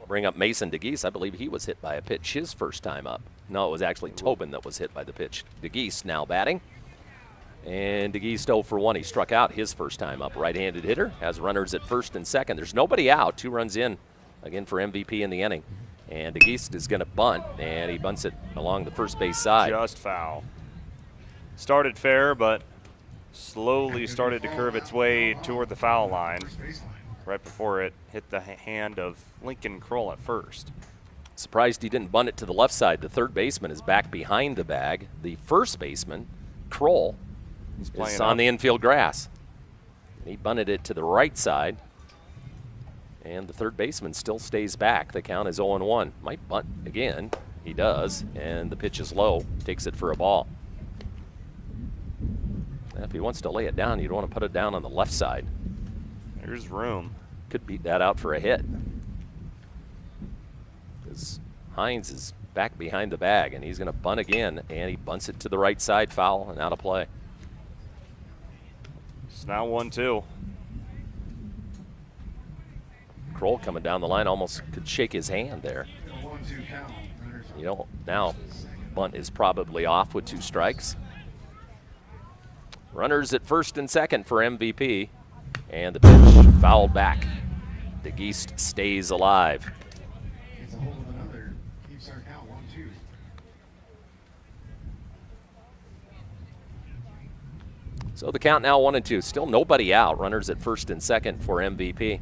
Bring up Mason DeGeese. I believe he was hit by a pitch his first time up. No, it was actually Tobin that was hit by the pitch. DeGeese now batting. And DeGeese 0 for 1. He struck out his first time up. Right-handed hitter, has runners at first and second. There's nobody out. 2 runs in, again, for MVP in the inning. And DeGeese is going to bunt, and he bunts it along the first base side. Just foul. Started fair, but slowly started to curve its way toward the foul line right before it hit the hand of Lincoln Kroll at first. Surprised he didn't bunt it to the left side. The third baseman is back behind the bag. The first baseman, Kroll, is on the infield grass. He bunted it to the right side. And the third baseman still stays back. The count is 0-1. Might bunt again. He does. And the pitch is low. Takes it for a ball. If he wants to lay it down, you'd want to put it down on the left side. There's room. Could beat that out for a hit. Because Hines is back behind the bag, and he's going to bunt again. And he bunts it to the right side, foul, and out of play. It's now 1-2. Kroll coming down the line almost could shake his hand there. You know, now bunt is probably off with 2 strikes. Runners at first and second for MVP. And the pitch fouled back. DeGeest stays alive. So the count now 1-2. Still nobody out. Runners at first and second for MVP.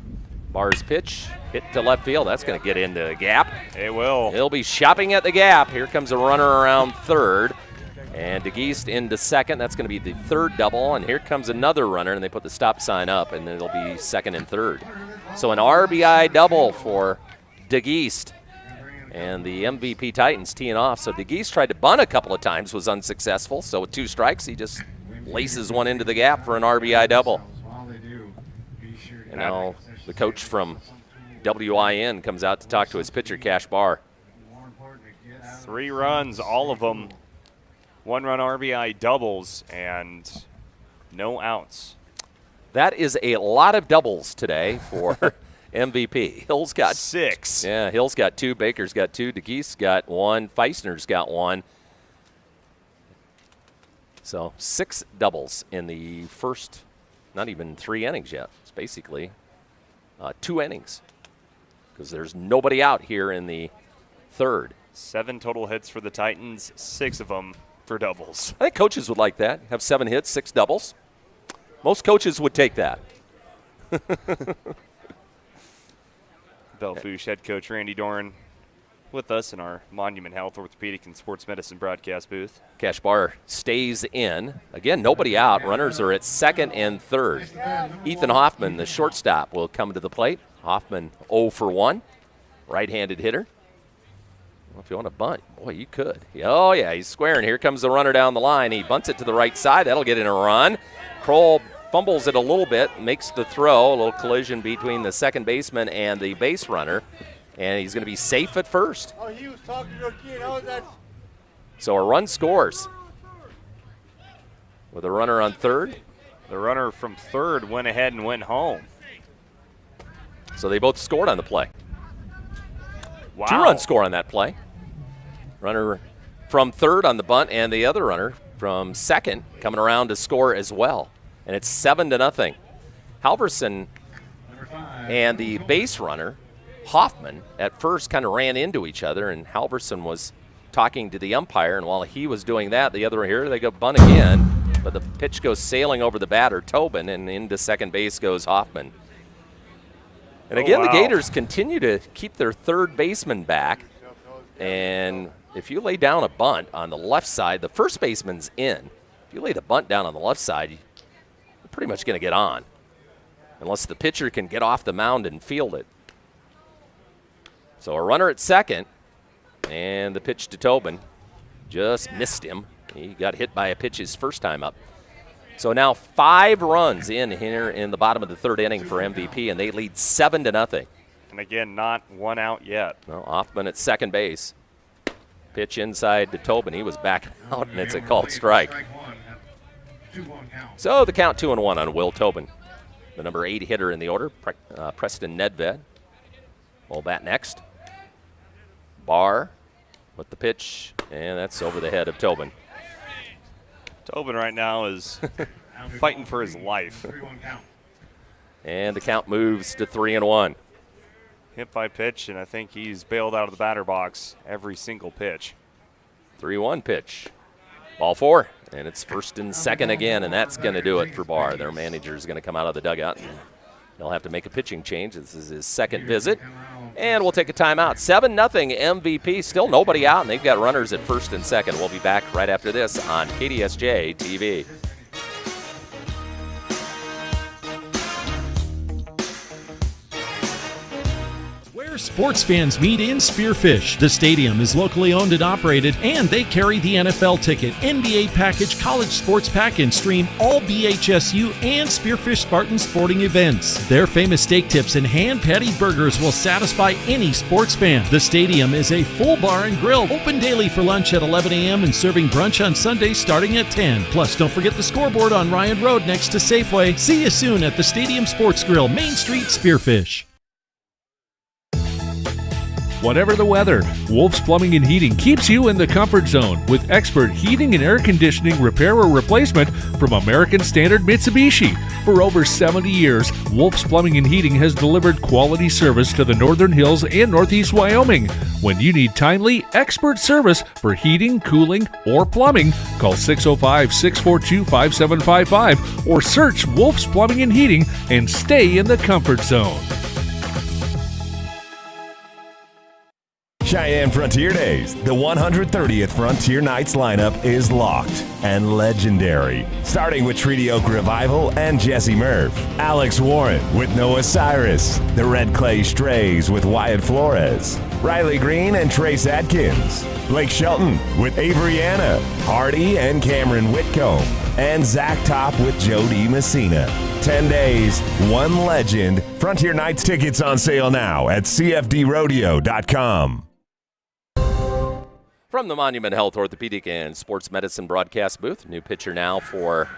Barr's pitch hit to left field. That's going to get into the gap. It will. He'll be shopping at the gap. Here comes a runner around third. And DeGeest into second. That's going to be the third double. And here comes another runner, and they put the stop sign up, and then it'll be second and third. So an RBI double for DeGeest. And the MVP Titans teeing off. So DeGeest tried to bunt a couple of times, was unsuccessful. So with 2 strikes, he just laces one into the gap for an RBI double. And now the coach from WIN comes out to talk to his pitcher, Cash Barr. 3 runs, all of them 1-run RBI doubles, and no outs. That is a lot of doubles today for MVP. Hill's got 6. Yeah, Hill's got 2, Baker's got 2, DeGeest's got 1, Feisner's got 1. So 6 doubles in the first, not even 3 innings yet. It's basically 2 innings because there's nobody out here in the third. 7 total hits for the Titans, 6 of them for doubles. I think coaches would like that. Have 7 hits, 6 doubles. Most coaches would take that. Belle Fourche head coach Randy Doran with us in our Monument Health Orthopedic and Sports Medicine broadcast booth. Cash bar stays in. Again, nobody out. Runners are at second and third. Ethan Hoffman, the shortstop, will come to the plate. Hoffman 0 for 1. Right-handed hitter. Well, if you want to bunt, boy, you could. Oh, yeah, he's squaring. Here comes the runner down the line. He bunts it to the right side. That'll get in a run. Kroll fumbles it a little bit, makes the throw. A little collision between the second baseman and the base runner. And he's going to be safe at first. Oh, he was talking to a kid. How was that? So a run scores. With a runner on third. The runner from third went ahead and went home. So they both scored on the play. Wow. 2-run score on that play. Runner from third on the bunt, and the other runner from second coming around to score as well. And it's 7-0. Halverson and the base runner, Hoffman, at first kind of ran into each other, and Halverson was talking to the umpire, and while he was doing that, the other here, they go bunt again, but the pitch goes sailing over the batter, Tobin, and into second base goes Hoffman. And again, the Gators continue to keep their third baseman back, and if you lay down a bunt on the left side, the first baseman's in. If you lay the bunt down on the left side, you're pretty much going to get on, unless the pitcher can get off the mound and field it. So a runner at second, and the pitch to Tobin just missed him. He got hit by a pitch his first time up. So now 5 runs in here in the bottom of the third inning for MVP, and they lead 7-0. And again, not one out yet. Well, Hoffman at second base. Pitch inside to Tobin. He was back out, and it's a called strike. So the count 2-1 on Will Tobin, the number 8 hitter in the order. Preston Nedved will bat next. Barr with the pitch, and that's over the head of Tobin. Tobin right now is fighting for his life. And the count moves to 3-1. Hit by pitch, and I think he's bailed out of the batter box every single pitch. 3-1 pitch. Ball 4, and it's first and second again, and that's going to do it for Barr. Their manager is going to come out of the dugout, and they'll have to make a pitching change. This is his second visit. And we'll take a timeout. 7-0 MVP. Still nobody out, and they've got runners at first and second. We'll be back right after this on KDSJ-TV. Sports fans meet in Spearfish. The stadium is locally owned and operated, and they carry the NFL ticket, NBA package, college sports pack, and stream all BHSU and Spearfish Spartan sporting events. Their famous steak tips and hand patty burgers will satisfy any sports fan. The stadium is a full bar and grill, open daily for lunch at 11 a.m. and serving brunch on Sundays starting at 10. Plus, don't forget the scoreboard on Ryan Road next to Safeway. See you soon at the Stadium Sports Grill, Main Street, Spearfish. Whatever the weather, Wolf's Plumbing and Heating keeps you in the comfort zone with expert heating and air conditioning repair or replacement from American Standard Mitsubishi. For over 70 years, Wolf's Plumbing and Heating has delivered quality service to the Northern Hills and Northeast Wyoming. When you need timely, expert service for heating, cooling, or plumbing, call 605-642-5755 or search Wolf's Plumbing and Heating and stay in the comfort zone. Cheyenne Frontier Days. The 130th Frontier Nights lineup is locked and legendary. Starting with Treaty Oak Revival and Jesse Murph. Alex Warren with Noah Cyrus. The Red Clay Strays with Wyatt Flores. Riley Green and Trace Atkins. Blake Shelton with Avery Anna. Hardy and Cameron Whitcomb. And Zach Top with Jody Messina. 10 days, one legend. Frontier Nights tickets on sale now at cfdrodeo.com. From the Monument Health Orthopedic and Sports Medicine broadcast booth, new pitcher now for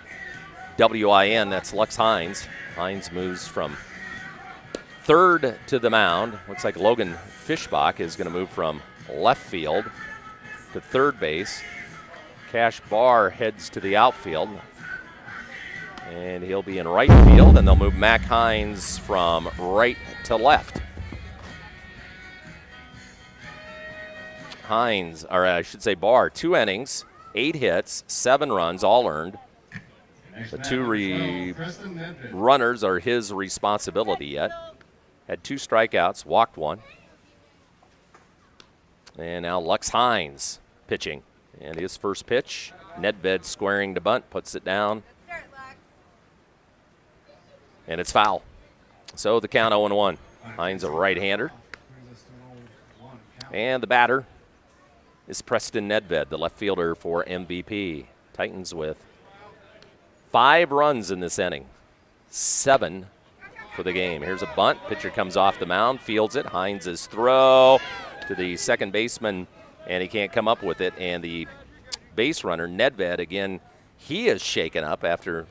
WIN, that's Lux Hines. Hines moves from third to the mound. Looks like Logan Fischbach is going to move from left field to third base. Cash Barr heads to the outfield, and he'll be in right field, and they'll move Mac Hines from right to left. Hines, or I should say Barr, 2 innings, 8 hits, 7 runs, all earned. The 2 runners are his responsibility yet. Had 2 strikeouts, walked 1. And now Lux Hines pitching. And his first pitch, Nedved squaring to bunt, puts it down. And it's foul. So the count 0-1. Hines a right-hander. And the batter is Preston Nedved, the left fielder for MVP. Titans with 5 runs in this inning. 7 for the game. Here's a bunt. Pitcher comes off the mound, fields it. Hines' throw to the second baseman, and he can't come up with it. And the base runner, Nedved, again, he is shaken up after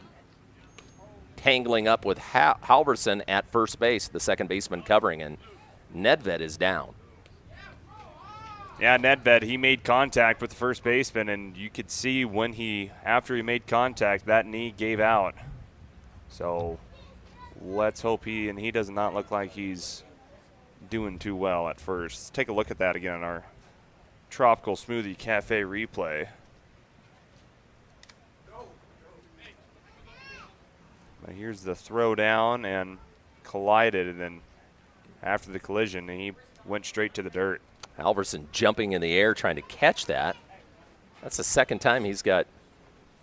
tangling up with Halverson at first base, the second baseman covering, and Nedved is down. Yeah, Nedved, he made contact with the first baseman, and you could see after he made contact, that knee gave out. So let's hope he does not look like he's doing too well at first. Let's take a look at that again on our Tropical Smoothie Cafe replay. Here's the throw down and collided, and then after the collision, he went straight to the dirt. Halverson jumping in the air trying to catch that. That's the second time he's got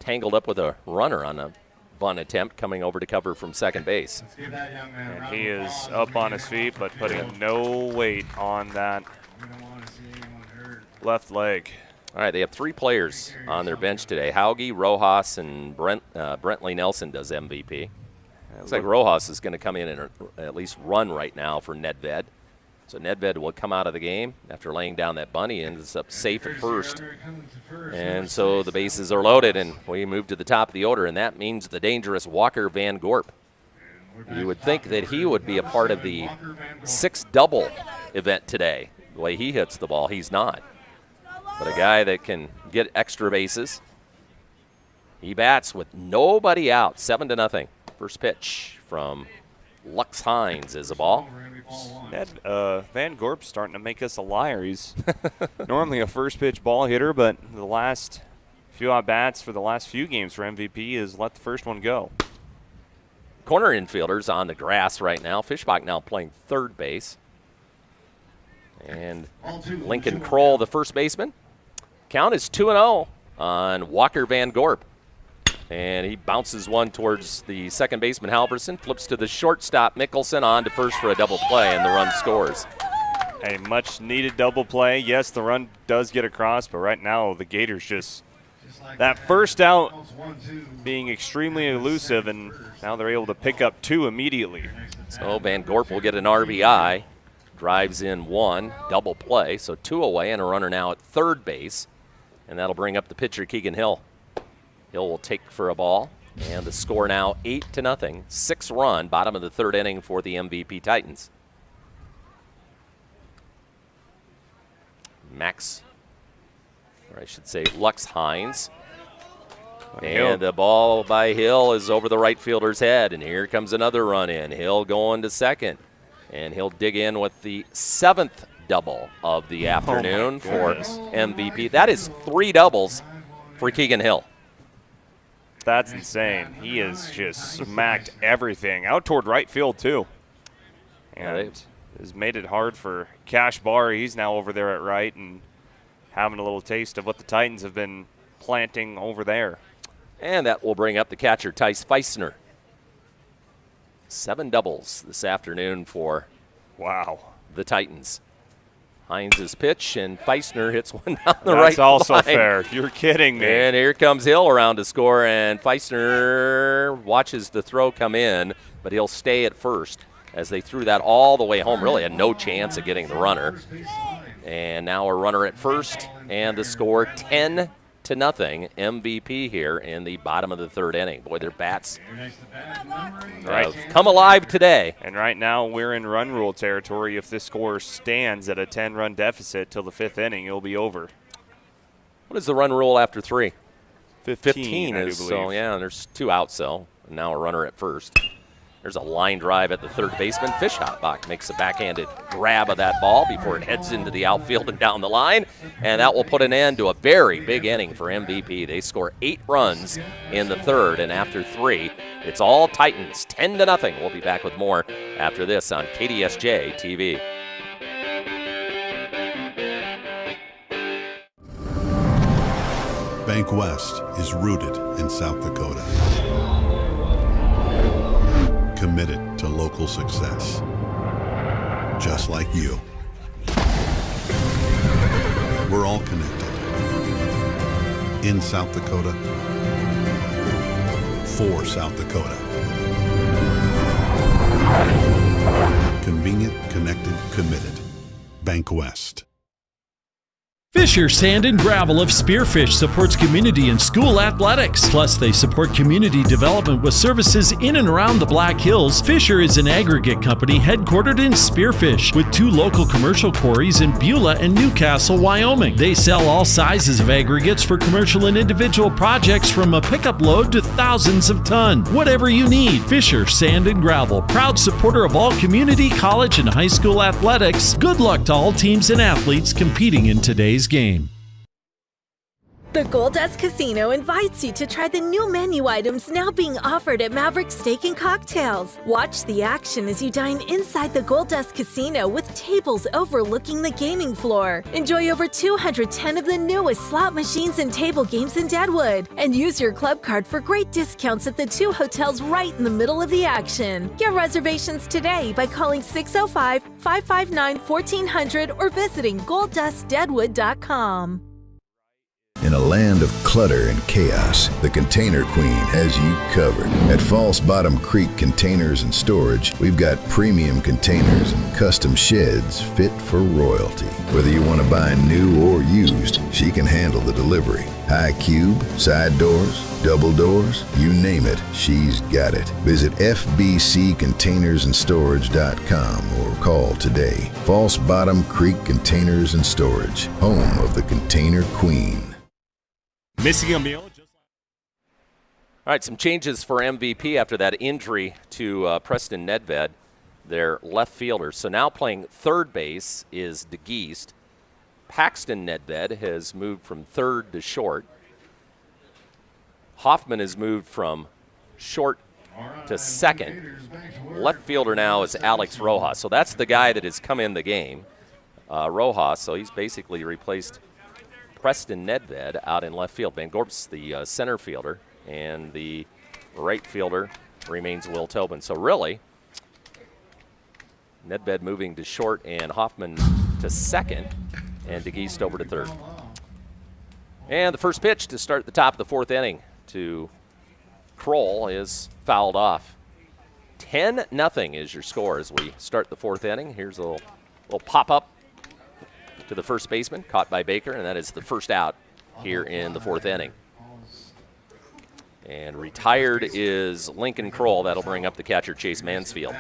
tangled up with a runner on a bunt attempt coming over to cover from second base. And he is up on his feet, but putting no weight on that left leg. All right, they have 3 players on their bench today. Hauge, Rojas, and Brentley Nelson does MVP. Looks like Rojas is going to come in and at least run right now for Nedved. So Nedved will come out of the game after laying down that bunt. He ends up safe at first. And so the bases are loaded, and we move to the top of the order, and that means the dangerous Walker Van Gorp. You would think that he would be a part of the 6-double event today. The way he hits the ball, he's not. But a guy that can get extra bases. He bats with nobody out, 7-0. First pitch from Lux Hines is a ball. Van Gorp's starting to make us a liar. He's normally a first pitch ball hitter, but the last few at-bats for the last few games for MVP has let the first one go. Corner infielders on the grass right now. Fischbach now playing third base. And Lincoln Kroll, the first baseman. Count is 2-0 on Walker Van Gorp. And he bounces one towards the second baseman, Halverson, flips to the shortstop, Mickelson, on to first for a double play, and the run scores. A much-needed double play. Yes, the run does get across, but right now the Gators just that first out being extremely elusive, and now they're able to pick up 2 immediately. So Van Gorp will get an RBI, drives in 1, double play, so 2 away, and a runner now at third base, and that'll bring up the pitcher, Keegan Hill. Hill will take for a ball, and the score now 8-0. 6-run, bottom of the third inning for the MVP Titans. Lux Hines. And the ball by Hill is over the right fielder's head, and here comes another run in. Hill going to second, and he'll dig in with the 7th double of the afternoon for MVP. That is 3 doubles for Keegan Hill. That's insane. He has just smacked everything out toward right field, too. And has made it hard for Cash Barr. He's now over there at right and having a little taste of what the Titans have been planting over there. And that will bring up the catcher, Tice Feisner. 7 doubles this afternoon for the Titans. Hines' pitch, and Feisner hits one down the right That's also line. fair. You're kidding me. And here comes Hill around to score, and Feisner watches the throw come in, but he'll stay at first as they threw that all the way home. Really had no chance of getting the runner. And now a runner at first, and the score 10-0. MVP here in the bottom of the third inning. Boy, their bats have come alive today. And right now we're in run rule territory. If this score stands at a 10-run deficit till the 5th inning, it'll be over. What is the run rule after 3? 15 is, so yeah, and there's 2 outs, so now a runner at first. There's a line drive at the third baseman. Fischbach makes a backhanded grab of that ball before it heads into the outfield and down the line, and that will put an end to a very big inning for MVP. They score 8 runs in the third, and after 3, it's all Titans, 10-0. We'll be back with more after this on KDSJ-TV. Bank West is rooted in South Dakota. Committed to local success. Just like you. We're all connected. In South Dakota. For South Dakota. Convenient, connected, committed. Bank West. Fisher Sand and Gravel of Spearfish supports community and school athletics. Plus, they support community development with services in and around the Black Hills. Fisher is an aggregate company headquartered in Spearfish with 2 local commercial quarries in Beulah and Newcastle, Wyoming. They sell all sizes of aggregates for commercial and individual projects from a pickup load to thousands of tons. Whatever you need, Fisher Sand and Gravel, proud supporter of all community, college, and high school athletics. Good luck to all teams and athletes competing in today's game. The Goldust Casino invites you to try the new menu items now being offered at Maverick Steak and Cocktails. Watch the action as you dine inside the Goldust Casino with tables overlooking the gaming floor. Enjoy over 210 of the newest slot machines and table games in Deadwood. And use your club card for great discounts at the 2 hotels right in the middle of the action. Get reservations today by calling 605-559-1400 or visiting goldustdeadwood.com. In a land of clutter and chaos, the Container Queen has you covered. At False Bottom Creek Containers and Storage, we've got premium containers and custom sheds fit for royalty. Whether you want to buy new or used, she can handle the delivery. High cube, side doors, double doors, you name it, she's got it. Visit fbccontainersandstorage.com or call today. False Bottom Creek Containers and Storage, home of the Container Queen. Missing a meal. All right, some changes for MVP after that injury to Preston Nedved, their left fielder. So now playing third base is DeGeest. Paxton Nedved has moved from third to short. Hoffman has moved from short to second. Left fielder now is Alex Rojas. So that's the guy that has come in the game, Rojas. So he's basically replaced Preston Nedved out in left field. Van Gorp's the center fielder, and the right fielder remains Will Tobin. So really, Nedved moving to short and Hoffman to second, and DeGeest over to third. And the first pitch to start the top of the 4th inning to Kroll is fouled off. 10-0 is your score as we start the 4th inning. Here's a little pop-up to the first baseman, caught by Baker, and that is the first out here in the 4th inning. And retired is Lincoln Kroll. That'll bring up the catcher, Chase Mansfield.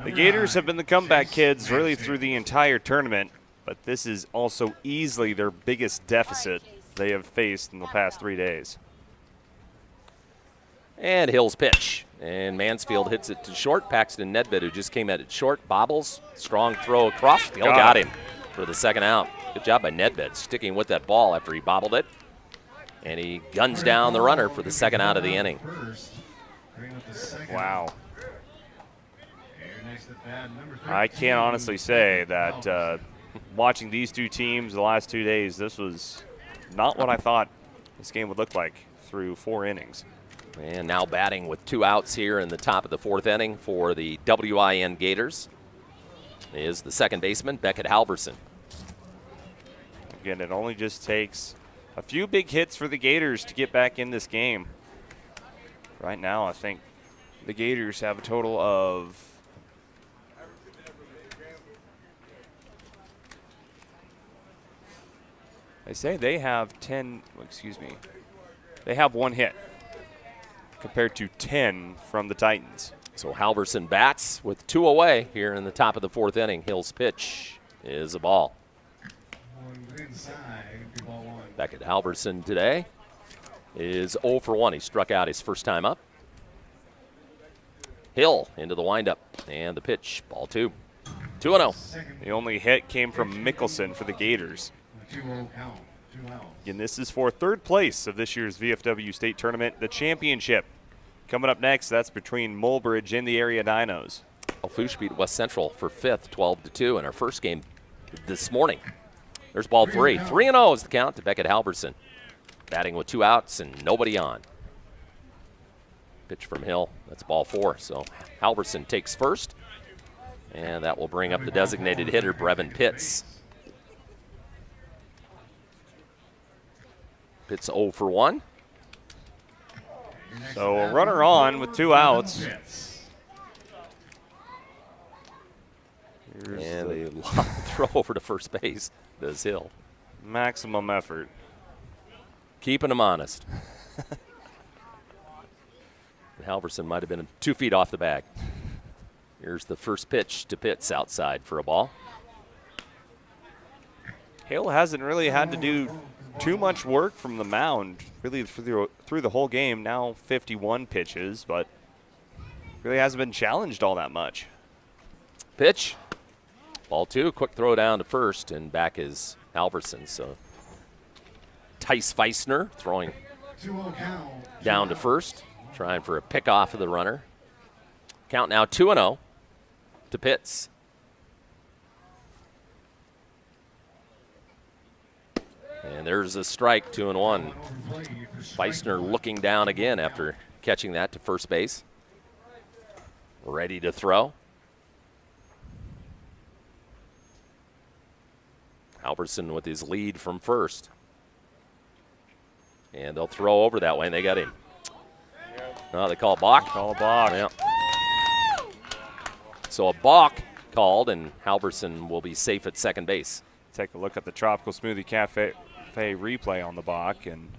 The Gators have been the comeback kids really through the entire tournament, but this is also easily their biggest deficit they have faced in the past 3 days. And Hill's pitch. And Mansfield hits it to short. Paxton Nedved, who just came at it short, bobbles. Strong throw across. Still got him for the second out. Good job by Nedved sticking with that ball after he bobbled it. And he guns down the runner for the second out of the inning. Wow. I can't honestly say that watching these 2 teams the last 2 days, this was not what I thought this game would look like through 4 innings. And now batting with 2 outs here in the top of the 4th inning for the WIN Gators is the second baseman, Beckett Halverson. Again, it only just takes a few big hits for the Gators to get back in this game. Right now, I think the Gators have a total of they have 10, they have 1 hit compared to 10 from the Titans. So Halverson bats with 2 away here in the top of the 4th inning. Hill's pitch is a ball. Beckett Halverson today is 0 for 1. He struck out his first time up. Hill into the windup, and the pitch, ball 2. 2-0. The only hit came from Mickelson for the Gators. And this is for 3rd place of this year's VFW State Tournament, the championship. Coming up next, that's between Mulbridge and the area Dinos. Alfouche beat West Central for 5th, 12-2 in our first game this morning. There's ball 3. 3-0 is the count to Beckett Halverson. batting with 2 outs and nobody on. Pitch from Hill. That's ball 4. So Halverson takes first, and that will bring up the designated hitter, Brevin Pitts. Pitts 0 for 1. So a runner on with 2 outs. And a long throw over to first base. Does Hill. Maximum effort. Keeping him honest. Halverson might have been 2 feet off the bag. Here's the first pitch to Pitts outside for a ball. Hill hasn't really had to do too much work from the mound, really through the whole game. Now 51 pitches, but really hasn't been challenged all that much. Pitch. Ball 2. Quick throw down to first, and back is Halverson. So Tice Feisner throwing down to first, trying for a pickoff of the runner. Count now 2-0 to Pitts. And there's a strike, 2-1. Feisner looking down again after catching that to first base. Ready to throw. Halverson with his lead from first. And they'll throw over that way, and they got him. No, they call a balk. Call a balk. Yeah. So a balk called, and Halverson will be safe at second base. Take a look at the Tropical Smoothie Cafe replay on the balk, and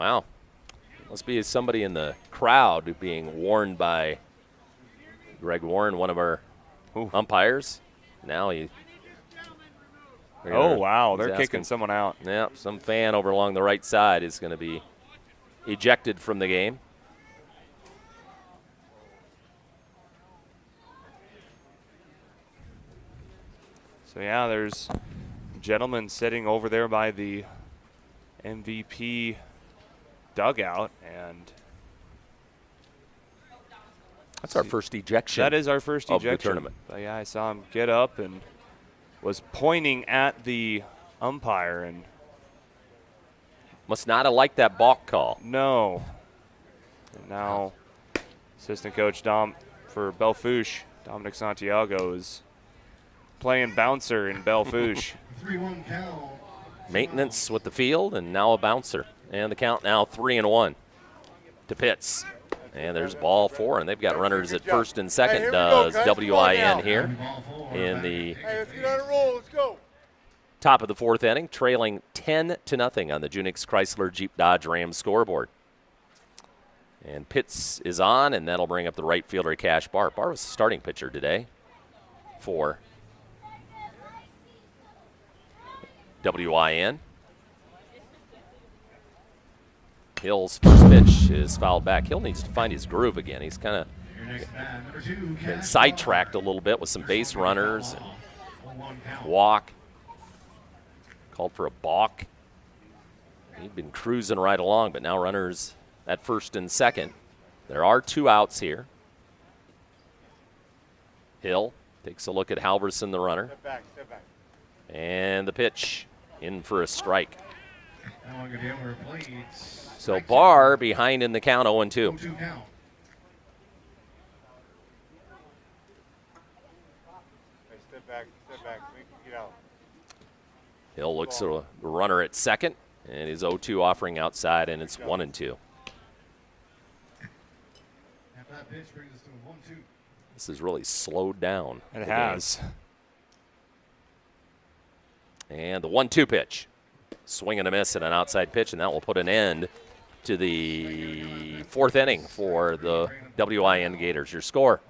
wow, must be somebody in the crowd being warned by Greg Warren, one of our umpires. Now he. Oh wow, they're asking, kicking someone out. Yeah, some fan over along the right side is going to be ejected from the game. So yeah, there's a gentleman sitting over there by the MVP dugout, and that's our first ejection. That is our first of ejection the tournament. But yeah, I saw him get up and was pointing at the umpire, and must not have liked that balk call. No. And now assistant coach Dom for Belfouche, Dominic Santiago, is playing bouncer in Belfouche. 3-1 count. Maintenance with the field, and now a bouncer. And the count now 3-1 to Pitts. And there's ball 4, and they've got runners at first and second. Does WIN here in the top of the 4th inning, trailing 10-0 on the Junix Chrysler Jeep Dodge Ram scoreboard. And Pitts is on, and that'll bring up the right fielder, Cash Barr. Barr was the starting pitcher today for WIN. Hill's first pitch is fouled back. Hill needs to find his groove again. He's kind of been sidetracked a little bit with some base runners and walk. Called for a balk. He'd been cruising right along, but now runners at first and second. There are 2 outs here. Hill takes a look at Halverson, the runner. Step back. And the pitch in for a strike. So Barr behind in the count, 0-2. Step back. Get out. Hill looks at a runner at second, and his 0-2 offering outside, and it's 1-2. This has really slowed down. It has. And the 1-2 pitch. Swing and a miss and an outside pitch, and that will put an end to the 4th inning for the WIN Gators. Your score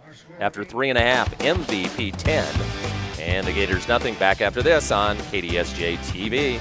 after 3.5, MVP 10, and the Gators nothing. Back after this on KDSJ-TV.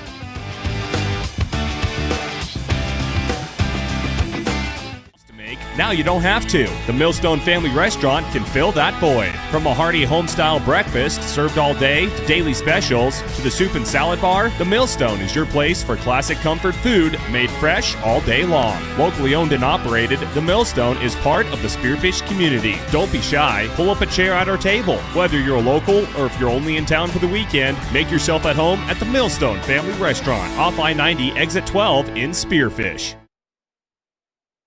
To make Now you don't have to. The Millstone Family Restaurant can fill that void. From a hearty home-style breakfast served all day to daily specials to the soup and salad bar, the Millstone is your place for classic comfort food made fresh all day long. Locally owned and operated, the Millstone is part of the Spearfish community. Don't be shy. Pull up a chair at our table. Whether you're a local or if you're only in town for the weekend, make yourself at home at the Millstone Family Restaurant off I-90 exit 12 in Spearfish.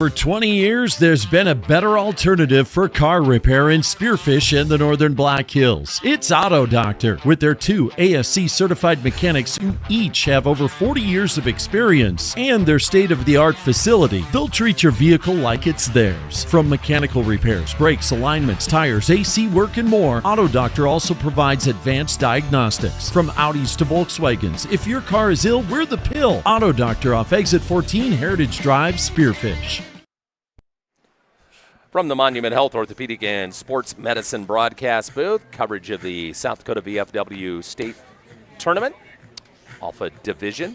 For 20 years, there's been a better alternative for car repair in Spearfish and the Northern Black Hills. It's Auto Doctor, with their 2 ASC certified mechanics who each have over 40 years of experience and their state-of-the-art facility. They'll treat your vehicle like it's theirs. From mechanical repairs, brakes, alignments, tires, AC work, and more, Auto Doctor also provides advanced diagnostics. From Audis to Volkswagens, if your car is ill, we're the pill. Auto Doctor off exit 14 Heritage Drive, Spearfish. From the Monument Health Orthopedic and Sports Medicine broadcast booth, coverage of the South Dakota VFW State Tournament, Alpha Division,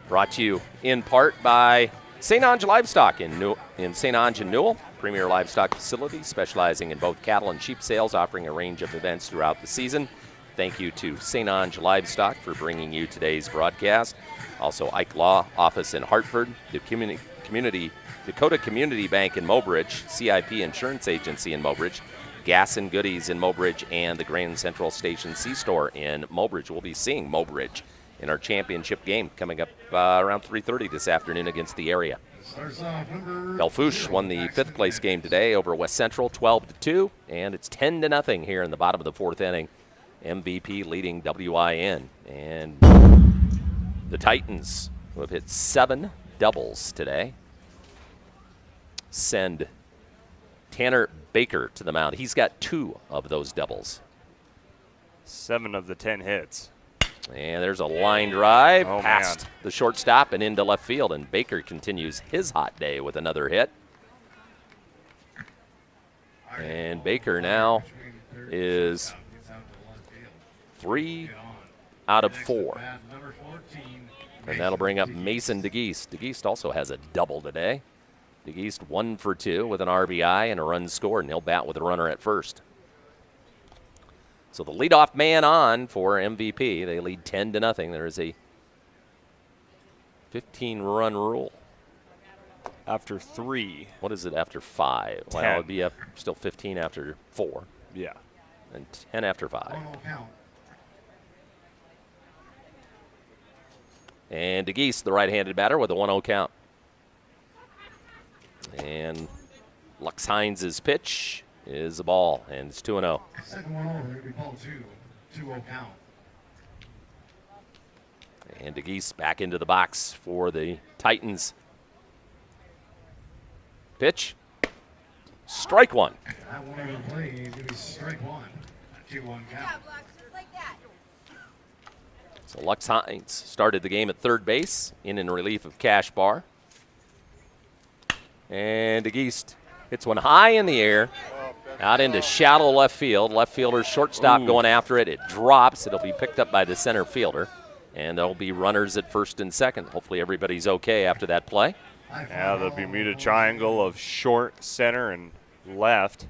brought to you in part by St. Ange Livestock in St. Ange and Newell, premier livestock facility specializing in both cattle and sheep sales, offering a range of events throughout the season. Thank you to St. Ange Livestock for bringing you today's broadcast. Also, Ike Law Office in Hartford, the Dakota Community Bank in Mobridge, CIP Insurance Agency in Mobridge, Gas and Goodies in Mobridge, and the Grand Central Station C-Store in Mobridge. We'll be seeing Mobridge in our championship game coming up around 3:30 this afternoon against the area. Belfouche won the 5th place game today over West Central 12-2, and it's 10-0 here in the bottom of the 4th inning. MVP leading WIN. And the Titans, who have hit 7 doubles today, send Tanner Baker to the mound. He's got 2 of those doubles. 7 of the 10 hits. And there's a line drive past the shortstop and into left field, and Baker continues his hot day with another hit. And Baker now is 3 out of 4. And that'll bring up Mason DeGeest. DeGeest also has a double today. DeGeest 1 for 2 with an RBI and a run scored, and he'll bat with a runner at first. So the leadoff man on for MVP. They lead 10-0. There is a 15-run rule. After 3. What is it after 5? 10. Well, it'd be still 15 after 4. Yeah. And 10 after 5. And DeGeest, the right-handed batter, with a 1-0 count. And Lux Hines' pitch is a ball, and it's 2-0. Second one over, it'll be ball 2-0 count. And DeGeest back into the box for the Titans. Pitch. Strike 1. That one over the plate is going to be strike 1. 2-1 count. So Lux Hines started the game at third base in relief of Cash Barr. And DeGeest hits one high in the air, out into shallow left field. Left fielder, shortstop going after it. It drops. It'll be picked up by the center fielder. And there'll be runners at first and second. Hopefully everybody's okay after that play. Yeah, the Bermuda Triangle of short, center, and left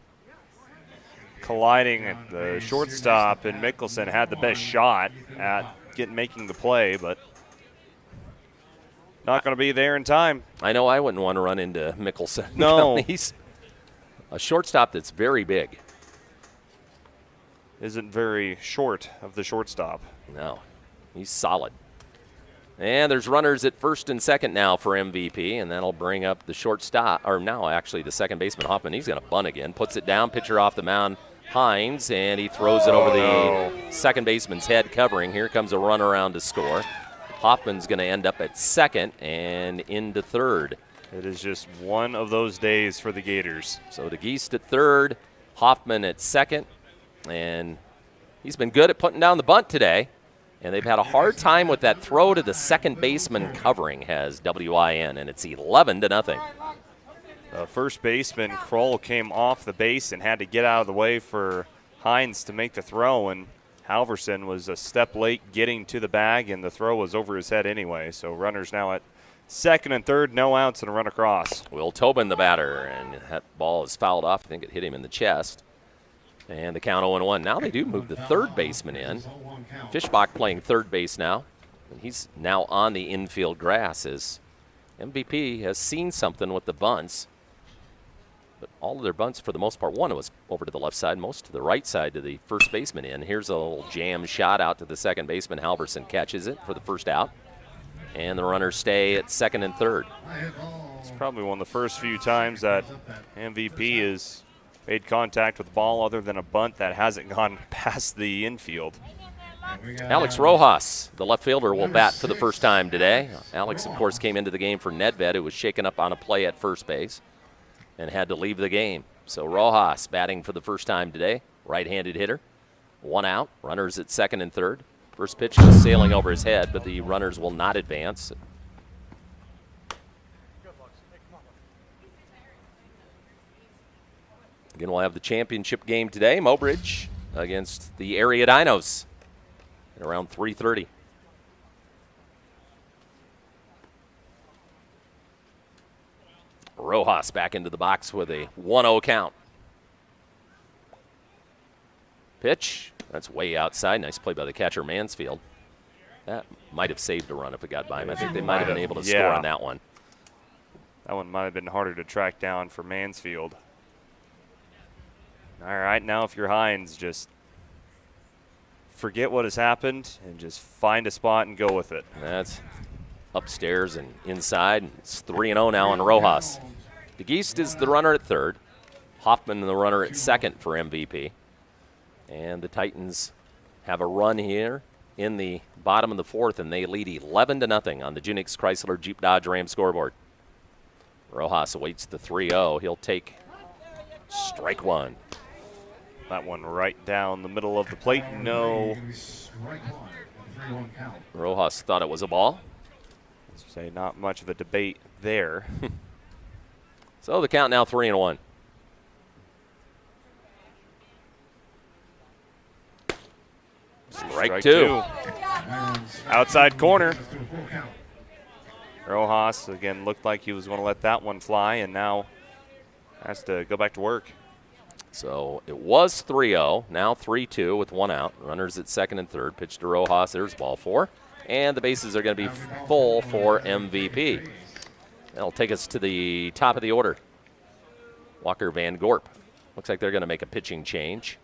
colliding at the shortstop, and Mickelson had the best shot at making the play, but not going to be there in time. I know I wouldn't want to run into Mickelson. No. He's a shortstop that's very big. Isn't very short of the shortstop. No, he's solid. And there's runners at first and second now for MVP, and that'll bring up the shortstop, or now actually the second baseman, Hoffman. He's going to bunt again, puts it down, pitcher off the mound, Hines, and he throws it over the second baseman's head covering. Here comes a run around to score. Hoffman's going to end up at second and into third. It is just one of those days for the Gators. So DeGeest at third, Hoffman at second, and he's been good at putting down the bunt today. And they've had a hard time with that throw to the second baseman covering, has WIN, and it's 11-0. First baseman Kroll came off the base and had to get out of the way for Hines to make the throw, and Halverson was a step late getting to the bag, and the throw was over his head anyway. So runners now at Second and third, no outs and a run across. Will Tobin the batter, and that ball is fouled off. I think it hit him in the chest. And the count 0-1. Now they do move the third baseman in. Fischbach playing third base now. And he's now on the infield grass as MVP has seen something with the bunts. But all of their bunts, for the most part, one was over to the left side, most to the right side to the first baseman in. Here's a little jam shot out to the second baseman. Halverson catches it for the first out. And the runners stay at second and third. It's probably one of the first few times that MVP has made contact with the ball other than a bunt that hasn't gone past the infield. Alex Rojas, the left fielder, will bat for the first time today. Alex, of course, came into the game for Nedved, who was shaken up on a play at first base and had to leave the game. So Rojas batting for the first time today, right-handed hitter. One out, runners at second and third. First pitch is sailing over his head, but the runners will not advance. Again, we'll have the championship game today, Mobridge against the Area Dinos at around 3:30. Rojas back into the box with a 1-0 count. Pitch. That's way outside. Nice play by the catcher, Mansfield. That might have saved a run if it got by him. I think they might have been able to score on that one. That one might have been harder to track down for Mansfield. All right, now if you're Hines, just forget what has happened and just find a spot and go with it. That's upstairs and inside. It's 3-0 now on Rojas. DeGeest is the runner at third. Hoffman the runner at second for MVP. And the Titans have a run here in the bottom of the fourth, and they lead 11-0 on the Junix Chrysler Jeep Dodge Ram scoreboard. Rojas awaits the 3-0. He'll take strike one. That one right down the middle of the plate. No. Rojas thought it was a ball. Let's say not much of a debate there. So the count now 3-1. Strike two. Outside corner. Rojas again looked like he was going to let that one fly, and now has to go back to work. So it was 3-0, now 3-2 with one out. Runners at second and third. Pitch to Rojas. There's ball four. And the bases are going to be full for MVP. That'll take us to the top of the order. Walker Van Gorp. Looks like they're going to make a pitching change.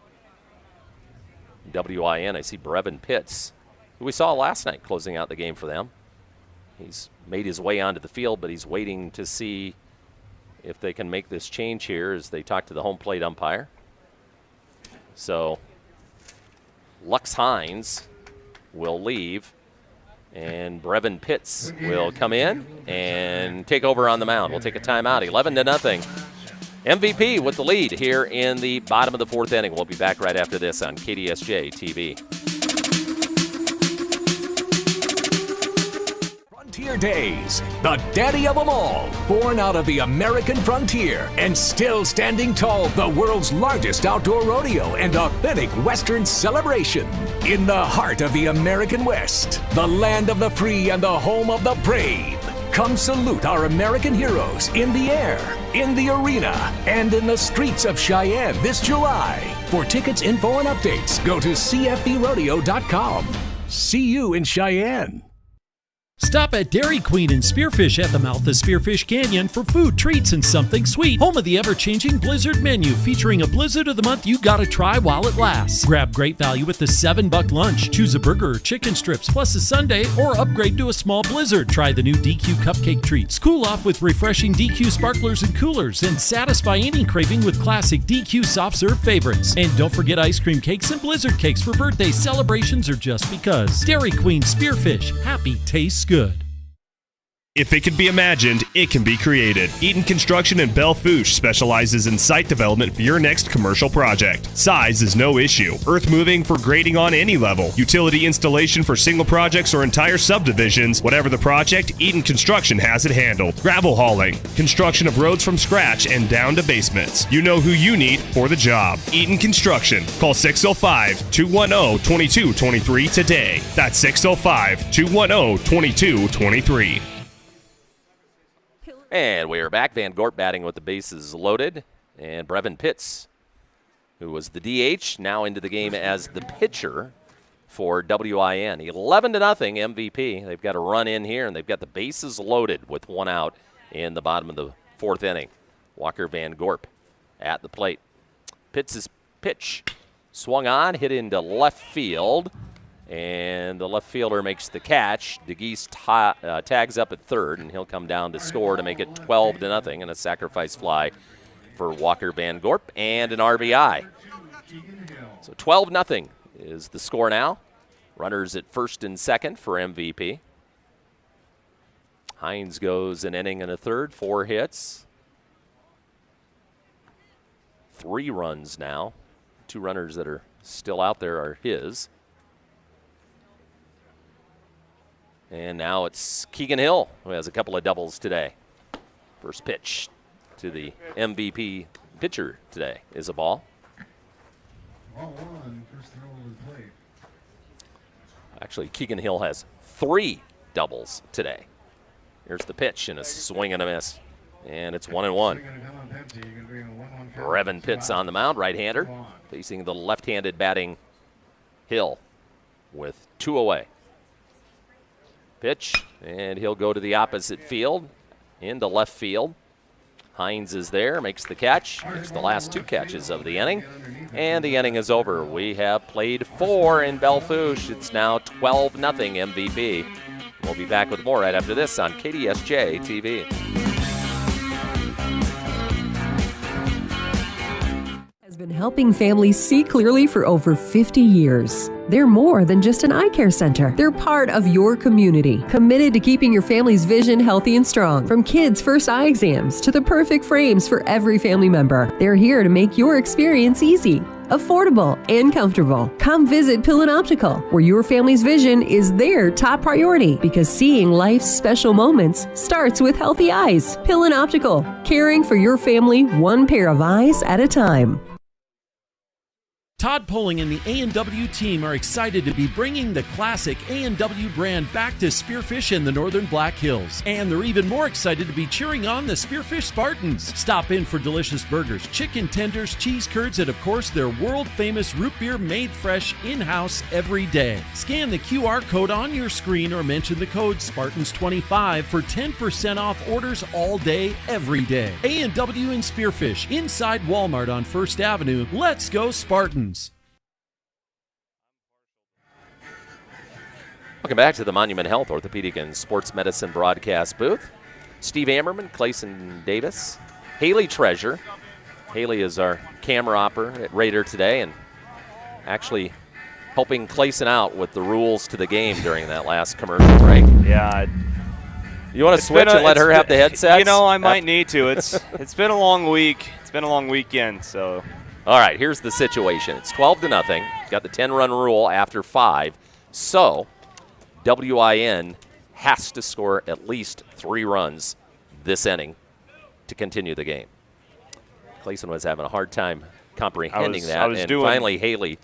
WIN, I see Brevin Pitts, who we saw last night closing out the game for them. He's made his way onto the field, but he's waiting to see if they can make this change here as they talk to the home plate umpire. So Lux Hines will leave, and Brevin Pitts will come in and take over on the mound. We'll take a timeout, 11-0. MVP with the lead here in the bottom of the fourth inning. We'll be back right after this on KDSJ-TV. Frontier Days, the daddy of them all, born out of the American frontier and still standing tall, the world's largest outdoor rodeo and authentic Western celebration. In the heart of the American West, the land of the free and the home of the brave. Come salute our American heroes in the air, in the arena, and in the streets of Cheyenne this July. For tickets, info, and updates, go to cfdrodeo.com. See you in Cheyenne. Stop at Dairy Queen and Spearfish at the mouth of Spearfish Canyon for food, treats, and something sweet. Home of the ever-changing Blizzard menu featuring a Blizzard of the Month you gotta try while it lasts. Grab great value with the $7 lunch. Choose a burger or chicken strips plus a sundae or upgrade to a small Blizzard. Try the new DQ cupcake treats. Cool off with refreshing DQ sparklers and coolers and satisfy any craving with classic DQ soft serve favorites. And don't forget ice cream cakes and Blizzard cakes for birthday celebrations or just because. Dairy Queen Spearfish. Happy tastes good. If it can be imagined, it can be created. Eaton Construction in Belle Fourche specializes in site development for your next commercial project. Size is no issue. Earth moving for grading on any level. Utility installation for single projects or entire subdivisions. Whatever the project, Eaton Construction has it handled. Gravel hauling, construction of roads from scratch and down to basements. You know who you need for the job. Eaton Construction. Call 605-210-2223 today. That's 605-210-2223. And we are back. Van Gorp batting with the bases loaded. And Brevin Pitts, who was the DH, now into the game as the pitcher for WIN. 11-0 MVP. They've got a run in here, and they've got the bases loaded with one out in the bottom of the fourth inning. Walker Van Gorp at the plate. Pitts' pitch swung on, hit into left field, and the left fielder makes the catch. DeGeese tags up at third, and he'll come down to score to make it 12-0, and a sacrifice fly for Walker Van Gorp and an RBI. So 12-0 is the score now. Runners at first and second for MVP. Hines goes an inning and a third, 4 hits. 3 runs now. 2 runners that are still out there are his. And now it's Keegan Hill, who has a couple of doubles today. First pitch to the MVP pitcher today is a ball. Ball 1, first throw to the plate. Actually, Keegan Hill has 3 doubles today. Here's the pitch and a swing and a miss. And it's 1-1. Brevin Pitts on the mound, right-hander, facing the left-handed batting Hill with 2 away. Pitch, and he'll go to the opposite field, into left field. Hines is there, makes the catch, makes the last 2 catches of the inning, and the inning is over. We have played 4 in Belle-Fourche. It's now 12-0 MVP. We'll be back with more right after this on KDSJ-TV. Has been helping families see clearly for over 50 years. They're more than just an eye care center. They're part of your community, committed to keeping your family's vision healthy and strong. From kids' first eye exams to the perfect frames for every family member, they're here to make your experience easy, affordable, and comfortable. Come visit Pillin Optical, where your family's vision is their top priority, because seeing life's special moments starts with healthy eyes. Pillin Optical, caring for your family one pair of eyes at a time. Todd Poling and the A&W team are excited to be bringing the classic A&W brand back to Spearfish in the Northern Black Hills. And they're even more excited to be cheering on the Spearfish Spartans. Stop in for delicious burgers, chicken tenders, cheese curds, and of course their world-famous root beer made fresh in-house every day. Scan the QR code on your screen or mention the code Spartans25 for 10% off orders all day, every day. A&W and Spearfish, inside Walmart on 1st Avenue. Let's go Spartans! Welcome back to the Monument Health Orthopedic and Sports Medicine broadcast booth. Steve Ammerman, Clayson Davis, Haley Treasure. Haley is our camera operator at Raider today and actually helping Clayson out with the rules to the game during that last commercial break. Yeah. You want to switch and let her have the headsets? You know, I might need to. It's been a long week. It's been a long weekend, so. All right, here's the situation. It's 12-0. Got the 10-run rule after 5. So WIN has to score at least 3 runs this inning to continue the game. Clayson was having a hard time comprehending that, and finally Haley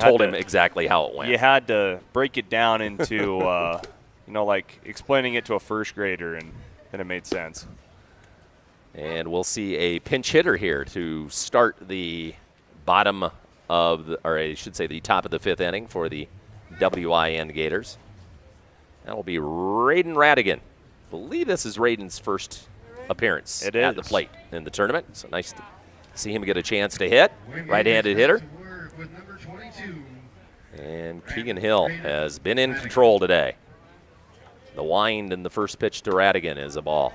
told him exactly how it went. You had to break it down into, like explaining it to a first grader, and then it made sense. And we'll see a pinch hitter here to start the bottom of the, or I should say the top of the 5th inning for the WIN Gators. That will be Raiden Radigan. I believe this is Raiden's first appearance at the plate in the tournament. So nice to see him get a chance to hit. Right-handed hitter. And Keegan Hill has been in control today. The wind in the first pitch to Radigan is a ball.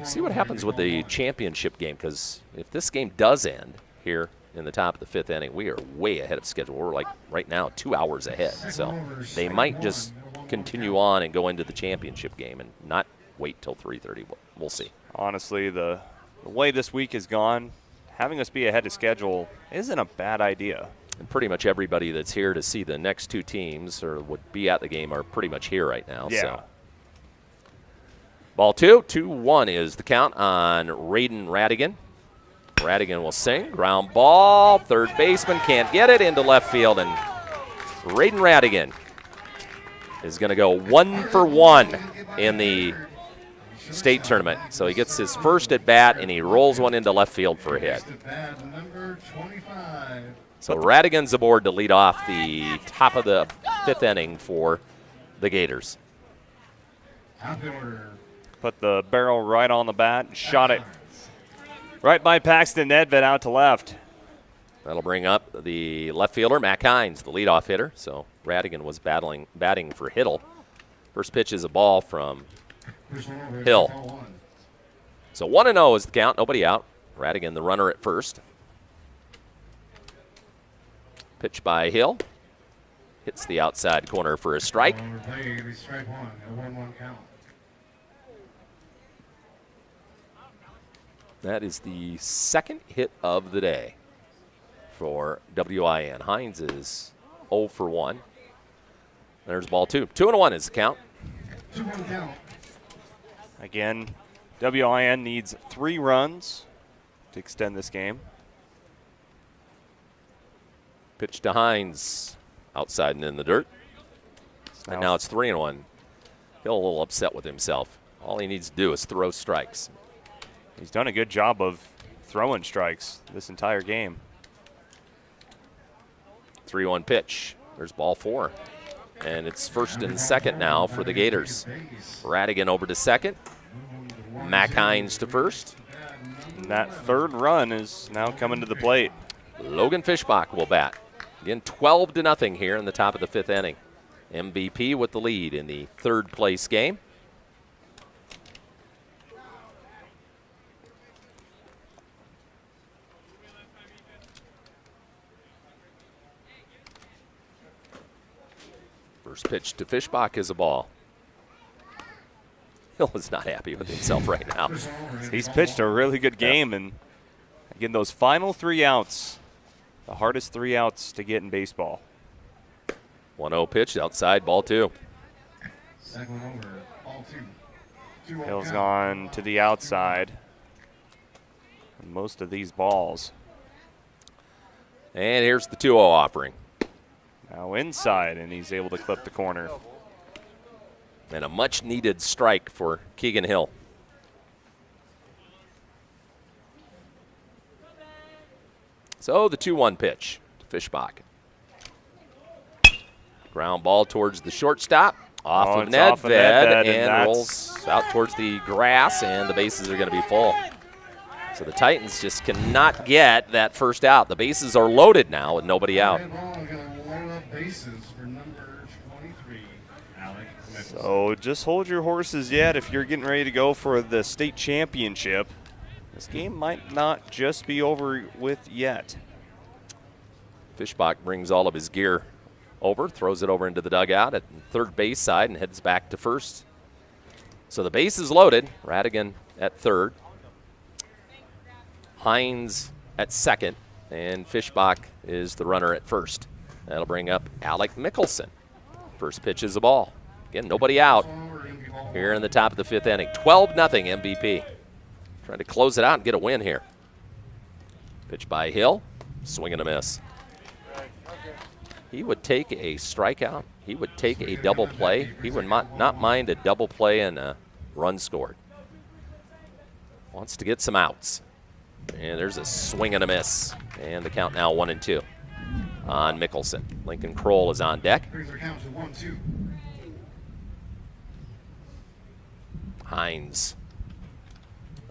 See what happens with the championship game, because if this game does end here in the top of the 5th inning, we are way ahead of schedule. We're like right now 2 hours ahead. So they might just continue on and go into the championship game and not wait till 3:30. We'll see. Honestly, the way this week has gone, having us be ahead of schedule isn't a bad idea. And pretty much everybody that's here to see the next 2 teams or would be at the game are pretty much here right now. Yeah. So. Ball 2, 2-1 is the count on Raiden Radigan. Radigan will sing, ground ball, third baseman can't get it, into left field, and Raiden Radigan is going to go 1 for 1 in the state tournament. So he gets his first at bat, and he rolls one into left field for a hit. So Radigan's aboard to lead off the top of the 5th inning for the Gators. Put the barrel right on the bat and shot it right by Paxton Nedved out to left. That'll bring up the left fielder, Mac Hines, the leadoff hitter. So Radigan was batting for Hiddle. First pitch is a ball from Hill. So 1-0 is the count, nobody out. Radigan, the runner at first. Pitch by Hill. Hits the outside corner for a strike. That is the second hit of the day for WIN. Hines is 0 for 1. There's ball 2. 2-1 is the count. 2-1 count. Again, WIN needs 3 runs to extend this game. Pitch to Hines, outside and in the dirt. And now it's 3-1. Hill a little upset with himself. All he needs to do is throw strikes. He's done a good job of throwing strikes this entire game. 3-1 pitch. There's ball 4. And it's first and second now for the Gators. Radigan over to second. Mac Hines to first. And that third run is now coming to the plate. Logan Fischbach will bat. Again, 12-0 here in the top of the 5th inning. MVP with the lead in the 3rd place game. First pitch to Fischbach is a ball. Hill is not happy with himself right now. He's pitched a really good game, and again, those final 3 outs, the hardest 3 outs to get in baseball. 1-0 pitch outside, ball 2. Second over, ball 2. Hill's gone to the outside. Most of these balls. And here's the 2-0 offering. Now inside, and he's able to clip the corner. And a much-needed strike for Keegan Hill. So the 2-1 pitch to Fischbach. Ground ball towards the shortstop. Off of Nedved and rolls out towards the grass, and the bases are going to be full. So the Titans just cannot get that first out. The bases are loaded now with nobody out. So just hold your horses yet if you're getting ready to go for the state championship. This game might not just be over with yet. Fischbach brings all of his gear over, throws it over into the dugout at third base side and heads back to first. So the base is loaded. Radigan at third. Hines at second. And Fischbach is the runner at first. That'll bring up Alec Mickelson. First pitch is a ball. Again, nobody out here in the top of the 5th inning. 12-0 MVP. Trying to close it out and get a win here. Pitch by Hill. Swing and a miss. He would take a strikeout. He would take a double play. He would not mind a double play and a run scored. Wants to get some outs. And there's a swing and a miss. And the count now 1-2 on Mickelson. Lincoln Kroll is on deck. Hines,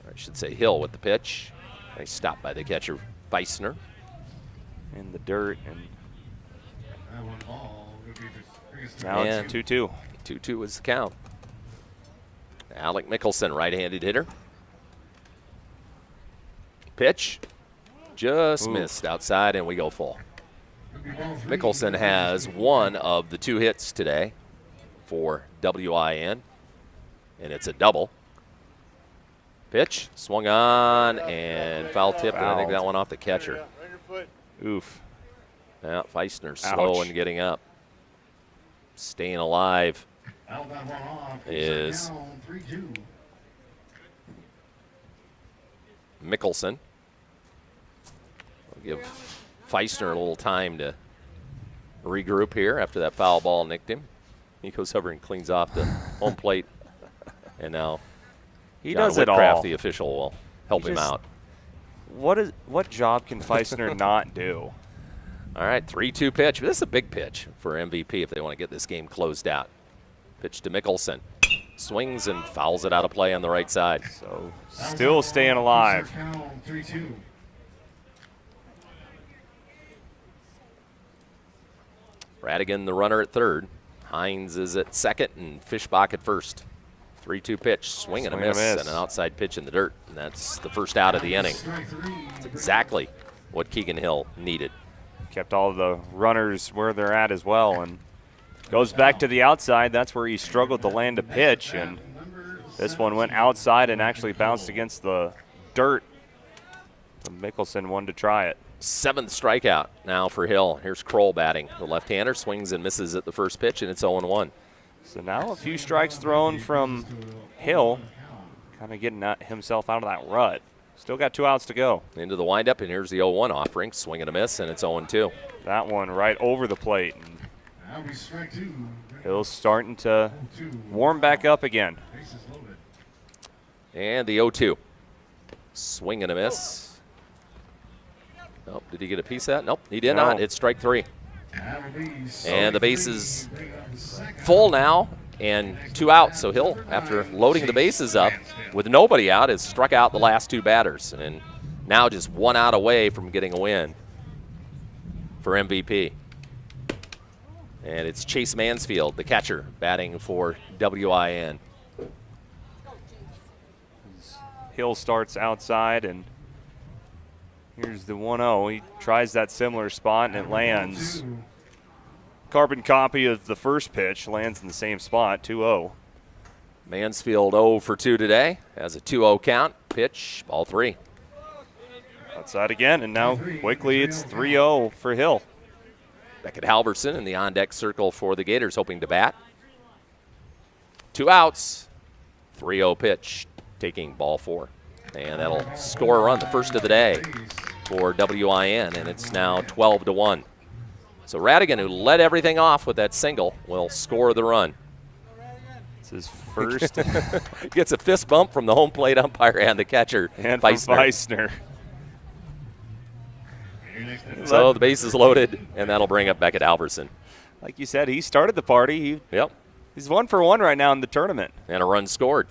or I should say Hill with the pitch. Nice stop by the catcher, Feisner. In the dirt. And now it's 2-2. 2-2 is the count. Alec Mickelson, right-handed hitter. Pitch, just missed outside, and we go full. Mickelson has one of the 2 hits today for WIN, and it's a double. Pitch, swung on, and foul tip, and I think that one off the catcher. Oof. Yeah, Feisner slow in getting up. Staying alive is Mickelson. We'll give Feisner a little time to regroup here after that foul ball nicked him. He goes over and cleans off the home plate. And now he John does it Whitcraft, all. the official, will help him out. What job can Feisner not do? All right, 3-2 pitch. This is a big pitch for MVP if they want to get this game closed out. Pitch to Mickelson. Swings and fouls it out of play on the right side. So still staying alive. 3-2. Radigan, the runner at third. Hines is at second and Fishbach at first. 3-2 pitch, swing and a miss, and an outside pitch in the dirt. And that's the first out of the inning. That's exactly what Keegan Hill needed. Kept all the runners where they're at as well, and goes back to the outside. That's where he struggled to land a pitch, and this one went outside and actually bounced against the dirt. So Mickelson wanted to try it. 7th strikeout now for Hill. Here's Kroll batting. The left-hander swings and misses at the first pitch, and it's 0-1. So now a few strikes thrown from Hill, kind of getting himself out of that rut. Still got 2 outs to go. Into the windup, and here's the 0-1 offering. Swing and a miss, and it's 0-2. That one right over the plate. Hill's starting to warm back up again. And the 0-2. Swing and a miss. Nope, did he get a piece of that? Nope, he did not. It's strike 3. And the base is full now and 2 outs. So Hill, after loading the bases up with nobody out, has struck out the last 2 batters. And now just 1 out away from getting a win for MVP. And it's Chase Mansfield, the catcher, batting for WIN. Hill starts outside, and here's the 1-0. He tries that similar spot, and it lands. Carbon copy of the first pitch lands in the same spot, 2-0. Mansfield 0 for 2 today. Has a 2-0 count. Pitch, ball 3. Outside again, and now quickly it's 3-0 for Hill. Beckett Halverson in the on-deck circle for the Gators, hoping to bat. 2 outs. 3-0 pitch, taking ball 4. And that'll score a run, the first of the day for WIN, and it's now 12-1. So Radigan, who led everything off with that single, will score the run. It's his first. Gets a fist bump from the home plate umpire and the catcher, and Feisner. So the base is loaded, and that'll bring up Beckett Halverson. Like you said, he started the party. Yep. He's 1 for 1 right now in the tournament. And a run scored.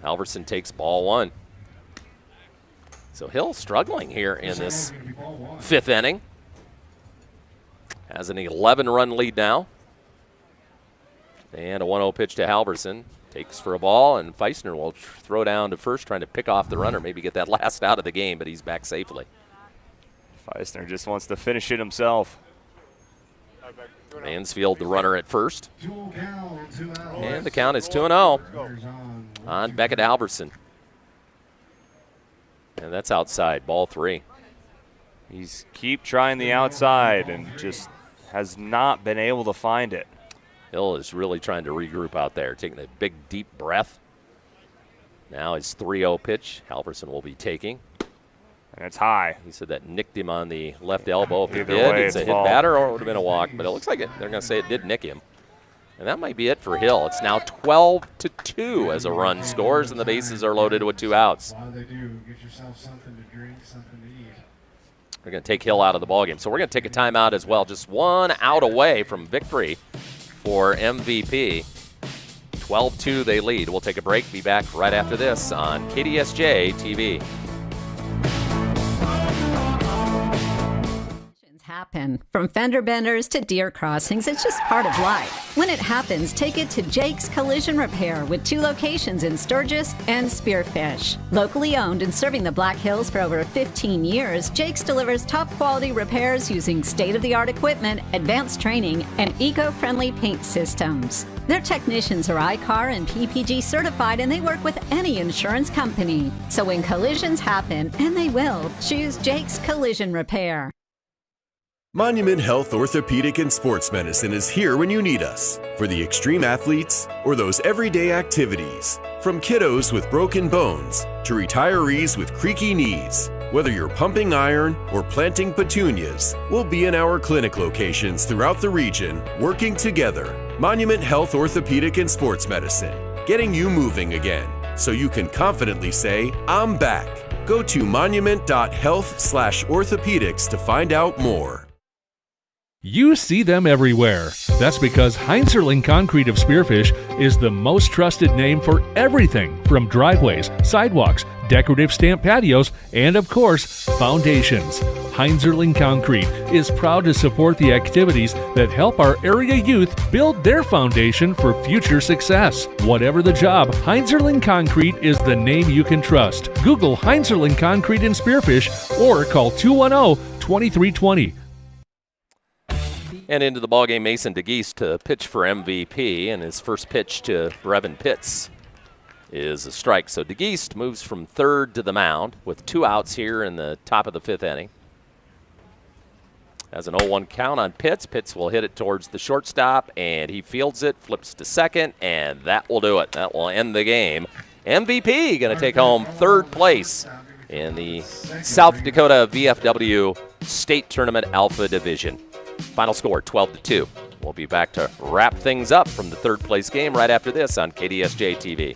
Halverson takes ball 1. So Hill struggling here in this 5th inning. Has an 11-run lead now. And a 1-0 pitch to Halverson. Takes for a ball, and Feisner will throw down to first, trying to pick off the runner, maybe get that last out of the game, but he's back safely. Feisner just wants to finish it himself. Mansfield, the runner at first. And the count is 2-0 on Beckett Halverson. And that's outside, ball 3. He's keep trying the outside and just has not been able to find it. Hill is really trying to regroup out there, taking a big, deep breath. Now his 3-0 pitch, Halverson will be taking. And it's high. He said that nicked him on the left elbow. If it Either did, way, it's a hit ball. batter or it would have been a walk. But it looks like they're going to say it did nick him. And that might be it for Hill. It's now 12-2 as a run scores, and the bases are loaded with 2 outs. While they do, get yourself something to drink, something to eat. They're going to take Hill out of the ballgame. So we're going to take a timeout as well. Just 1 out away from victory for MVP. 12-2 they lead. We'll take a break. Be back right after this on KDSJ-TV. Happen. From fender benders to deer crossings, it's just part of life. When it happens, take it to Jake's Collision Repair with 2 locations in Sturgis and Spearfish. Locally owned and serving the Black Hills for over 15 years, Jake's delivers top quality repairs using state-of-the-art equipment, advanced training, and eco-friendly paint systems. Their technicians are ICAR and PPG certified, and they work with any insurance company. So when collisions happen, and they will, choose Jake's Collision Repair. Monument Health Orthopedic and Sports Medicine is here when you need us for the extreme athletes or those everyday activities. From kiddos with broken bones to retirees with creaky knees, Whether you're pumping iron or planting petunias, we'll be in our clinic locations throughout the region, working together. Monument Health Orthopedic and Sports Medicine, getting you moving again, so you can confidently say, I'm back. Go to monument.health/orthopedics to find out more. You see them everywhere. That's because Heinzerling Concrete of Spearfish is the most trusted name for everything from driveways, sidewalks, decorative stamp patios, and of course, foundations. Heinzerling Concrete is proud to support the activities that help our area youth build their foundation for future success. Whatever the job, Heinzerling Concrete is the name you can trust. Google Heinzerling Concrete in Spearfish or call 210-2320. And into the ballgame, Mason DeGeese to pitch for MVP, and his first pitch to Brevin Pitts is a strike. So DeGeese moves from third to the mound with 2 outs here in the top of the 5th inning. Has an 0-1 count on Pitts. Pitts will hit it towards the shortstop, and he fields it, flips to second, and that will do it. That will end the game. MVP going to take home 3rd place in the South Dakota VFW State Tournament Alpha Division. Final score, 12-2. We'll be back to wrap things up from the 3rd place game right after this on KDSJ-TV.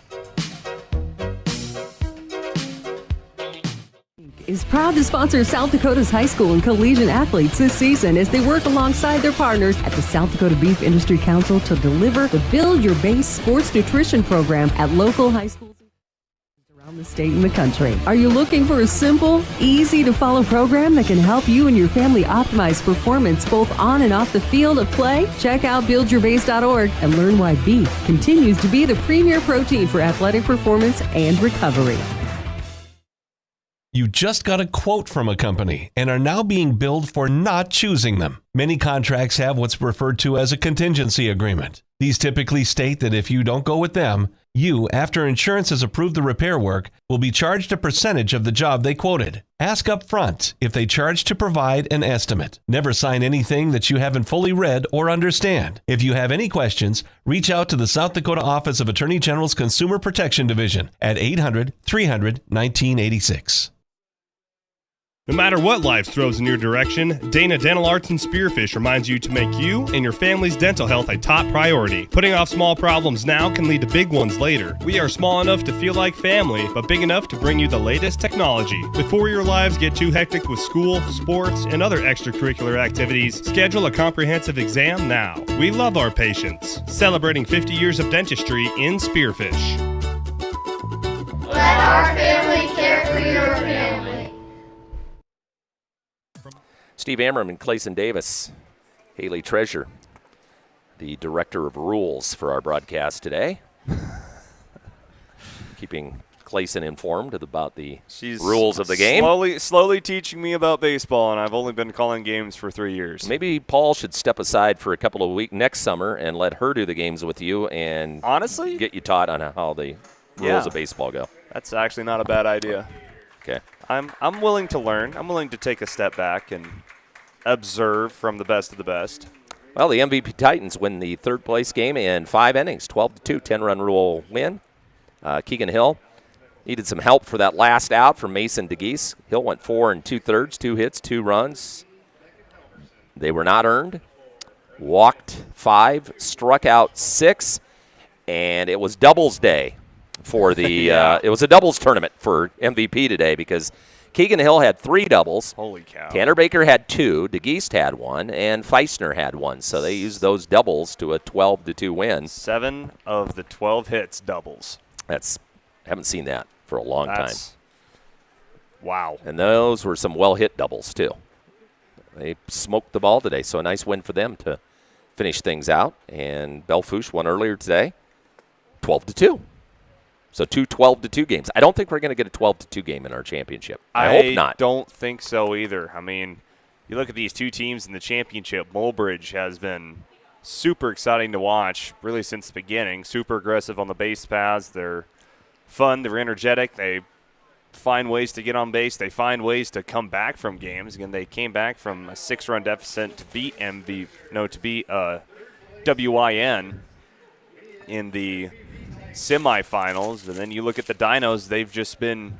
Is proud to sponsor South Dakota's high school and collegiate athletes this season as they work alongside their partners at the South Dakota Beef Industry Council to deliver the Build Your Base Sports Nutrition Program at local high schools around the state and the country. Are you looking for a simple, easy-to-follow program that can help you and your family optimize performance both on and off the field of play? Check out buildyourbase.org and learn why beef continues to be the premier protein for athletic performance and recovery. You just got a quote from a company and are now being billed for not choosing them. Many contracts have what's referred to as a contingency agreement. These typically state that if you don't go with them, you, after insurance has approved the repair work, will be charged a percentage of the job they quoted. Ask up front if they charge to provide an estimate. Never sign anything that you haven't fully read or understand. If you have any questions, reach out to the South Dakota Office of Attorney General's Consumer Protection Division at 800-300-1986. No matter what life throws in your direction, Dana Dental Arts and Spearfish reminds you to make you and your family's dental health a top priority. Putting off small problems now can lead to big ones later. We are small enough to feel like family, but big enough to bring you the latest technology. Before your lives get too hectic with school, sports, and other extracurricular activities, schedule a comprehensive exam now. We love our patients. Celebrating 50 years of dentistry in Spearfish. Let our family care for your family. Steve Ammerman, Clayson Davis, Haley Treasure, the director of rules for our broadcast today. Keeping Clayson informed about the rules of the game. Slowly teaching me about baseball, and I've only been calling games for 3 years. Maybe Paul should step aside for a couple of weeks next summer and let her do the games with you and honestly get you taught on how the rules of baseball go. That's actually not a bad idea. Okay. I'm willing to learn. I'm willing to take a step back and observe from the best of the best. Well, the MVP Titans win the 3rd place game in 5 innings, 12-2, 10-run rule win. Keegan Hill needed some help for that last out from Mason DeGeese. Hill went 4 2/3, 2 hits, 2 runs. They were not earned. Walked 5, struck out 6, and it was doubles day for the it was a doubles tournament for MVP today because Keegan Hill had 3 doubles. Holy cow. Tanner Baker had 2. DeGeese had 1. And Feisner had 1. So they used those doubles to a 12-2 win. 7 of the 12 hits doubles. Haven't seen that for a long time. Wow. And those were some well-hit doubles, too. They smoked the ball today. So a nice win for them to finish things out. And Belfouche won earlier today, 12-2. So 2 12-2 games. I don't think we're going to get a 12-2 game in our championship. I hope not. I don't think so either. I mean, you look at these 2 teams in the championship. Mulbridge has been super exciting to watch really since the beginning. Super aggressive on the base paths. They're fun. They're energetic. They find ways to get on base. They find ways to come back from games. Again, they came back from a 6-run deficit to beat WIN in the semifinals. And then you look at the Dinos, they've just been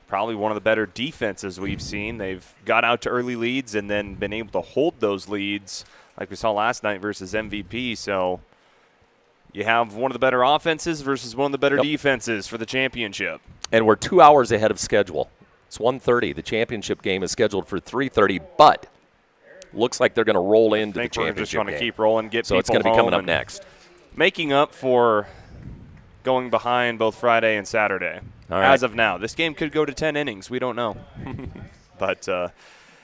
probably one of the better defenses we've seen. They've got out to early leads and then been able to hold those leads like we saw last night versus MVP. So you have one of the better offenses versus one of the better defenses for the championship. And we're 2 hours ahead of schedule. It's 1:30. The championship game is scheduled for 3:30, but looks like they're going to roll into the championship game. We're just going to keep rolling, get so people it's going to be coming up and next. Making up for going behind both Friday and Saturday. All right. As of now. This game could go to 10 innings. We don't know. But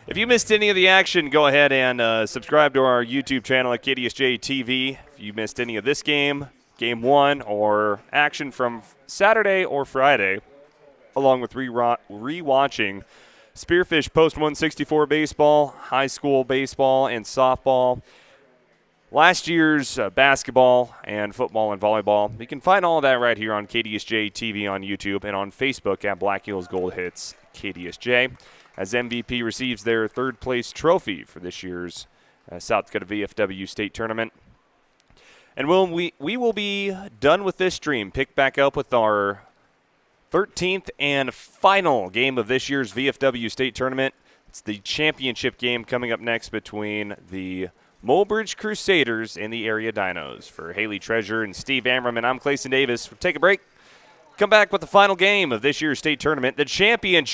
if you missed any of the action, go ahead and subscribe to our YouTube channel at KDSJ-TV. If you missed any of this game, Game 1, or action from Saturday or Friday, along with rewatching Spearfish Post 164 baseball, high school baseball, and softball, last year's basketball and football and volleyball. You can find all of that right here on KDSJ-TV on YouTube and on Facebook at Black Heels Gold Hits KDSJ, as MVP receives their third-place trophy for this year's South Dakota VFW State Tournament. And we will be done with this stream. Pick back up with our 13th and final game of this year's VFW State Tournament. It's the championship game coming up next between the Mulbridge Crusaders and the Area Dinos. For Haley Treasure and Steve Ammerman, I'm Clayson Davis. We'll take a break. Come back with the final game of this year's state tournament, the championship.